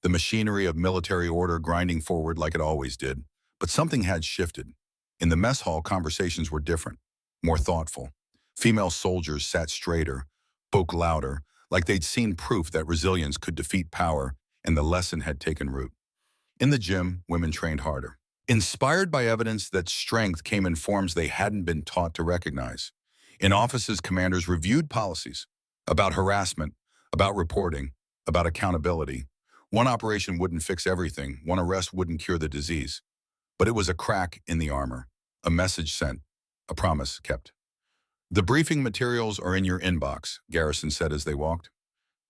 The machinery of military order grinding forward like it always did. But something had shifted. In the mess hall, conversations were different, more thoughtful. Female soldiers sat straighter, spoke louder, like they'd seen proof that resilience could defeat power, and the lesson had taken root. In the gym, women trained harder, inspired by evidence that strength came in forms they hadn't been taught to recognize. In offices, commanders reviewed policies about harassment, about reporting, about accountability. One operation wouldn't fix everything, one arrest wouldn't cure the disease. But it was a crack in the armor, a message sent, a promise kept. "The briefing materials are in your inbox," Garrison said as they walked.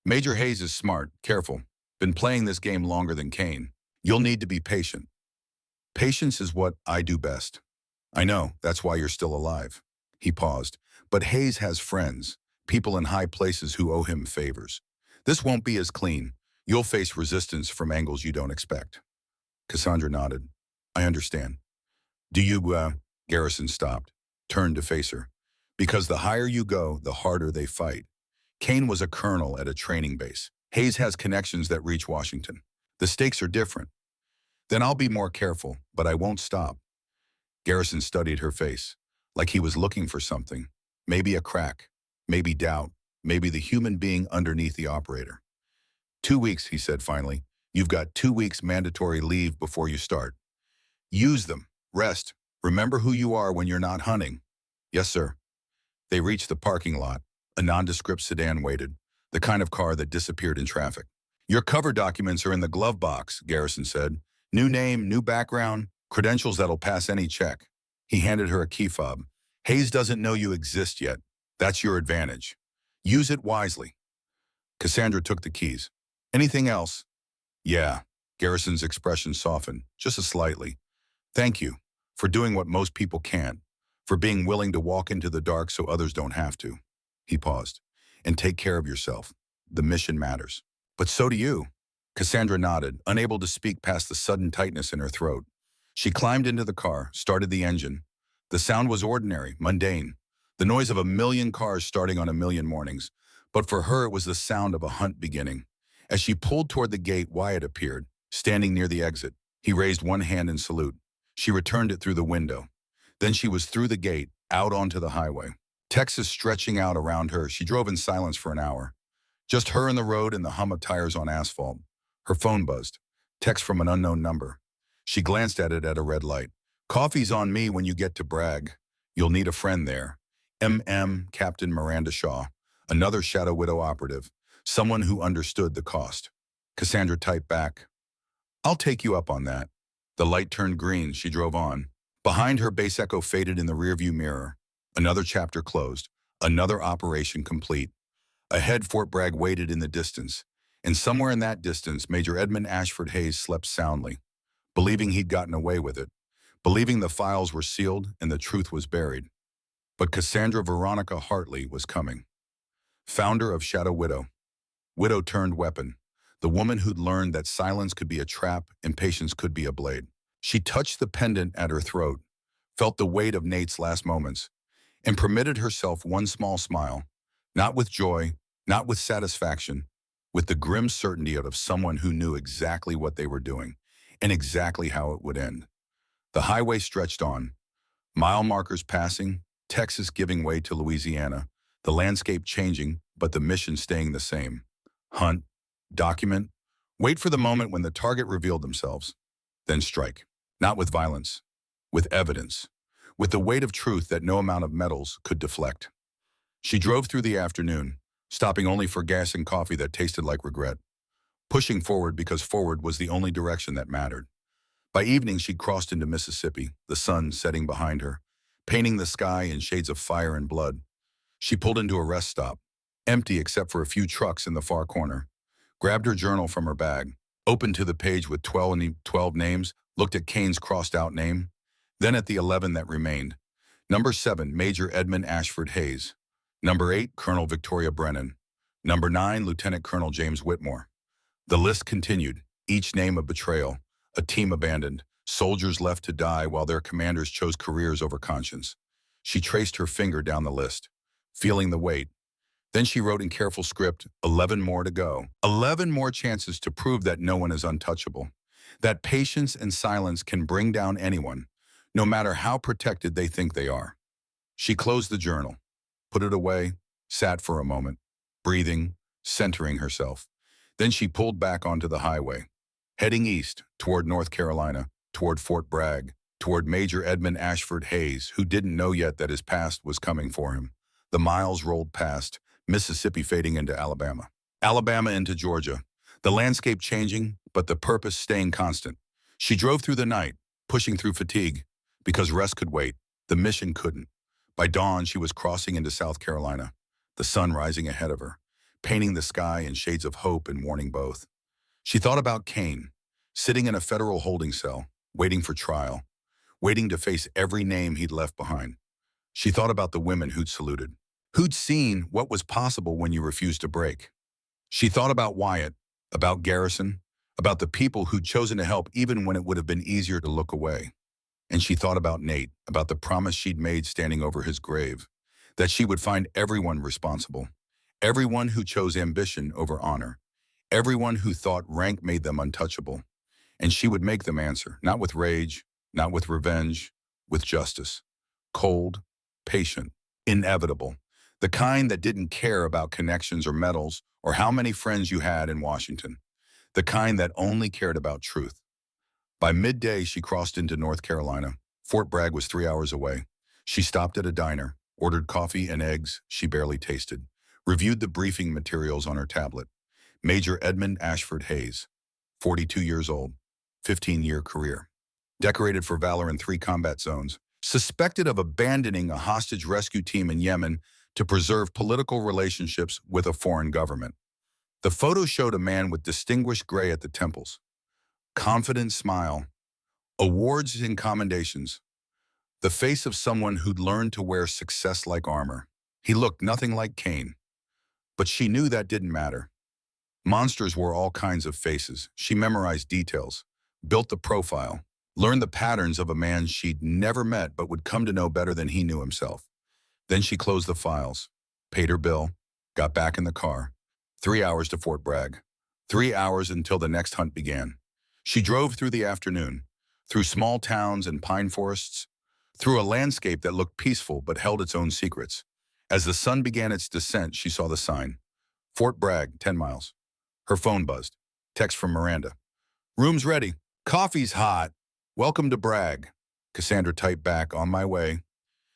"Major Hayes is smart, careful, been playing this game longer than Kane. You'll need to be patient. Patience is what I do best." "I know, that's why you're still alive." He paused. "But Hayes has friends, people in high places who owe him favors. This won't be as clean. You'll face resistance from angles you don't expect." Cassandra nodded. "I understand." "Do you, Garrison stopped, turned to face her. "Because the higher you go, the harder they fight. Kane was a colonel at a training base. Hayes has connections that reach Washington. The stakes are different. Then I'll be more careful, but I won't stop." Garrison studied her face, like he was looking for something. Maybe a crack, maybe doubt, maybe the human being underneath the operator. "2 weeks," he said finally. "You've got 2 weeks mandatory leave before you start. Use them. Rest. Remember who you are when you're not hunting." "Yes, sir." They reached the parking lot. A nondescript sedan waited, the kind of car that disappeared in traffic. "Your cover documents are in the glove box," Garrison said. "New name, new background, credentials that'll pass any check." He handed her a key fob. "Hayes doesn't know you exist yet. That's your advantage. Use it wisely." Cassandra took the keys. "Anything else?" "Yeah." Garrison's expression softened, just a slightly. "Thank you for doing what most people can't, for being willing to walk into the dark so others don't have to." He paused. "And take care of yourself. The mission matters." "But so do you." Cassandra nodded, unable to speak past the sudden tightness in her throat. She climbed into the car, started the engine. The sound was ordinary, mundane, the noise of a million cars starting on a million mornings. But for her, it was the sound of a hunt beginning. As she pulled toward the gate, Wyatt appeared, standing near the exit. He raised one hand in salute. She returned it through the window. Then she was through the gate, out onto the highway. Texas stretching out around her, she drove in silence for an hour. Just her and the road and the hum of tires on asphalt. Her phone buzzed. Text from an unknown number. She glanced at it at a red light. "Coffee's on me when you get to Bragg. You'll need a friend there. Captain Miranda Shaw, another Shadow Widow operative, someone who understood the cost." Cassandra typed back, "I'll take you up on that." The light turned green. She drove on. Behind her, Base Echo faded in the rearview mirror. Another chapter closed. Another operation complete. Ahead, Fort Bragg waited in the distance. And somewhere in that distance, Major Edmund Ashford Hayes slept soundly, believing he'd gotten away with it, believing the files were sealed and the truth was buried. But Cassandra Veronica Hartley was coming. Founder of Shadow Widow. Widow turned weapon. The woman who'd learned that silence could be a trap and patience could be a blade. She touched the pendant at her throat, felt the weight of Nate's last moments, and permitted herself one small smile, not with joy, not with satisfaction, with the grim certainty of someone who knew exactly what they were doing and exactly how it would end. The highway stretched on, mile markers passing, Texas giving way to Louisiana, the landscape changing, but the mission staying the same. Hunt, document, wait for the moment when the target revealed themselves, then strike. Not with violence, with evidence, with the weight of truth that no amount of metals could deflect. She drove through the afternoon, stopping only for gas and coffee that tasted like regret, pushing forward because forward was the only direction that mattered. By evening, she'd crossed into Mississippi, the sun setting behind her, painting the sky in shades of fire and blood. She pulled into a rest stop, empty except for a few trucks in the far corner, grabbed her journal from her bag, opened to the page with 12 names, looked at Kane's crossed-out name, then at the 11 that remained. Number 7, Major Edmund Ashford Hayes. Number 8, Colonel Victoria Brennan. Number 9, Lieutenant Colonel James Whitmore. The list continued, each name a betrayal, a team abandoned, soldiers left to die while their commanders chose careers over conscience. She traced her finger down the list, feeling the weight. Then she wrote in careful script, 11 more to go. 11 more chances to prove that no one is untouchable, that patience and silence can bring down anyone, no matter how protected they think they are. She closed the journal, put it away, sat for a moment, breathing, centering herself. Then she pulled back onto the highway, heading east toward North Carolina, toward Fort Bragg, toward Major Edmund Ashford Hayes, who didn't know yet that his past was coming for him. The miles rolled past, Mississippi fading into Alabama, Alabama into Georgia, the landscape changing, but the purpose staying constant. She drove through the night, pushing through fatigue, because rest could wait, the mission couldn't. By dawn, she was crossing into South Carolina, the sun rising ahead of her, painting the sky in shades of hope and warning both. She thought about Kane, sitting in a federal holding cell, waiting for trial, waiting to face every name he'd left behind. She thought about the women who'd saluted, who'd seen what was possible when you refused to break. She thought about Wyatt, about Garrison, about the people who'd chosen to help even when it would have been easier to look away. And she thought about Nate, about the promise she'd made standing over his grave, that she would find everyone responsible, everyone who chose ambition over honor, everyone who thought rank made them untouchable. And she would make them answer, not with rage, not with revenge, with justice. Cold, patient, inevitable. The kind that didn't care about connections or medals or how many friends you had in Washington. The kind that only cared about truth. By midday, she crossed into North Carolina. Fort Bragg was 3 hours away. She stopped at a diner, ordered coffee and eggs she barely tasted, reviewed the briefing materials on her tablet. Major Edmund Ashford Hayes, 42 years old, 15-year career. Decorated for valor in 3 combat zones. Suspected of abandoning a hostage rescue team in Yemen to preserve political relationships with a foreign government. The photo showed a man with distinguished gray at the temples. Confident smile, awards and commendations, the face of someone who'd learned to wear success like armor. He looked nothing like Kane, but she knew that didn't matter. Monsters wore all kinds of faces. She memorized details, built the profile, learned the patterns of a man she'd never met but would come to know better than he knew himself. Then she closed the files, paid her bill, got back in the car. 3 hours to Fort Bragg. 3 hours until the next hunt began. She drove through the afternoon, through small towns and pine forests, through a landscape that looked peaceful but held its own secrets. As the sun began its descent, she saw the sign. Fort Bragg, 10 miles. Her phone buzzed. Text from Miranda. Room's ready. Coffee's hot. Welcome to Bragg. Cassandra typed back, on my way.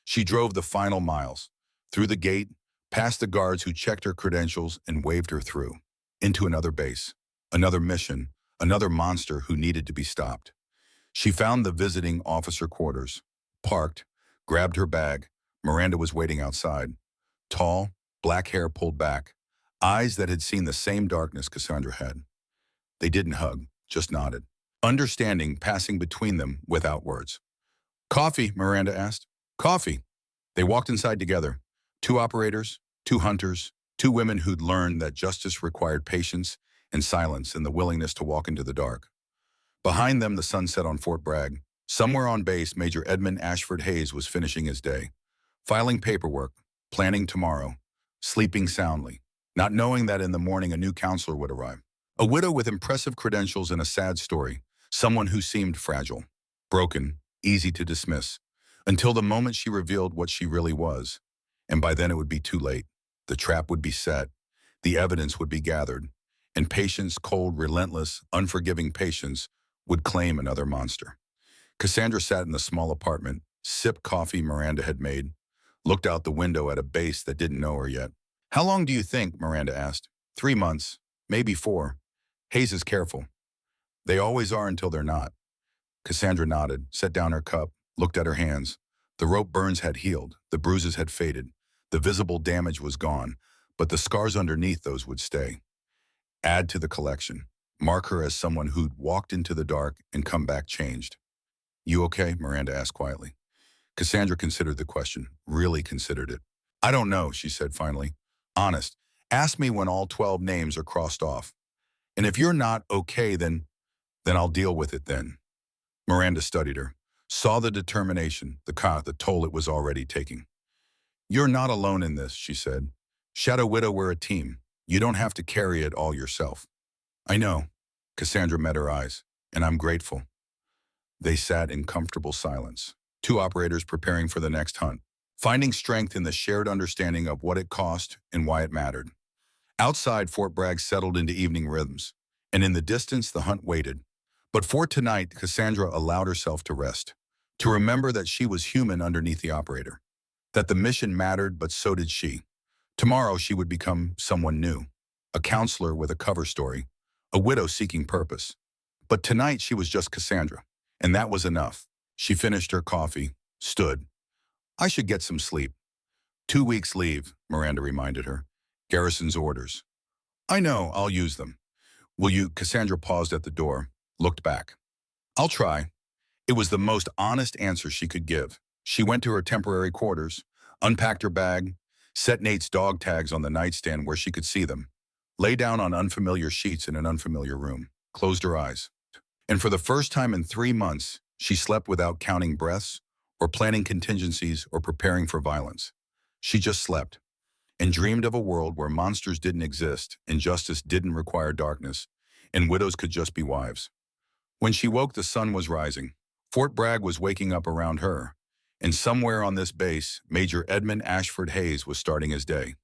She drove the final miles, through the gate, past the guards who checked her credentials and waved her through, into another base, another mission, another monster who needed to be stopped. She found the visiting officer quarters, parked, grabbed her bag. Miranda was waiting outside. Tall, black hair pulled back, eyes that had seen the same darkness Cassandra had. They didn't hug, just nodded, understanding passing between them without words. Coffee, Miranda asked. Coffee. They walked inside together. 2 operators, 2 hunters, 2 women who'd learned that justice required patience and silence and the willingness to walk into the dark. Behind them, the sun set on Fort Bragg. Somewhere on base, Major Edmund Ashford Hayes was finishing his day, filing paperwork, planning tomorrow, sleeping soundly, not knowing that in the morning a new counselor would arrive. A widow with impressive credentials and a sad story, Someone who seemed fragile, broken, easy to dismiss, until the moment she revealed what she really was. And by then it would be too late. The trap would be set, the evidence would be gathered, and patience, cold, relentless, unforgiving patience, would claim another monster. Cassandra sat in the small apartment, sipped coffee Miranda had made, looked out the window at a base that didn't know her yet. "How long do you think?" Miranda asked. 3 months, maybe 4. Hayes is careful. They always are until they're not. Cassandra nodded, set down her cup, looked at her hands. The rope burns had healed, the bruises had faded, the visible damage was gone, but the scars underneath those would stay. Add to the collection. Mark her as someone who'd walked into the dark and come back changed. "You okay?" Miranda asked quietly. Cassandra considered the question, really considered it. "I don't know," she said finally. "Honest, ask me when all 12 names are crossed off. And if you're not okay, then I'll deal with it then." Miranda studied her, saw the determination, the toll it was already taking. "You're not alone in this," she said. "Shadow Widow, we're a team. You don't have to carry it all yourself." "I know." Cassandra met her eyes. "And I'm grateful." They sat in comfortable silence, two operators preparing for the next hunt, finding strength in the shared understanding of what it cost and why it mattered. Outside, Fort Bragg settled into evening rhythms, and in the distance the hunt waited. But for tonight, Cassandra allowed herself to rest, to remember that she was human underneath the operator, that the mission mattered, but so did she. Tomorrow she would become someone new, a counselor with a cover story, a widow seeking purpose. But tonight she was just Cassandra, and that was enough. She finished her coffee, stood. "I should get some sleep." 2 weeks leave, Miranda reminded her. Garrison's orders. "I know, I'll use them." "Will you?" Cassandra paused at the door, looked back. "I'll try." It was the most honest answer she could give. She went to her temporary quarters, unpacked her bag, set Nate's dog tags on the nightstand where she could see them, lay down on unfamiliar sheets in an unfamiliar room, closed her eyes. And for the first time in 3 months, she slept without counting breaths or planning contingencies or preparing for violence. She just slept and dreamed of a world where monsters didn't exist and justice didn't require darkness and widows could just be wives. When she woke, the sun was rising. Fort Bragg was waking up around her, and somewhere on this base, Major Edmund Ashford Hayes was starting his day.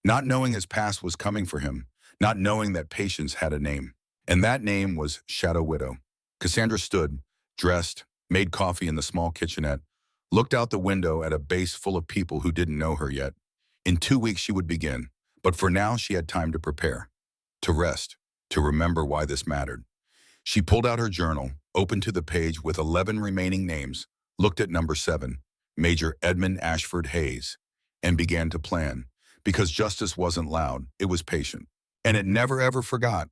Not knowing his past was coming for him, not knowing that patience had a name. And that name was Shadow Widow. Cassandra stood, dressed, made coffee in the small kitchenette, looked out the window at a base full of people who didn't know her yet. In 2 weeks she would begin, but for now she had time to prepare, to rest, to remember why this mattered. She pulled out her journal, opened to the page with 11 remaining names, looked at number 7, Major Edmund Ashford Hayes, and began to plan. Because justice wasn't loud, it was patient. And it never ever forgot.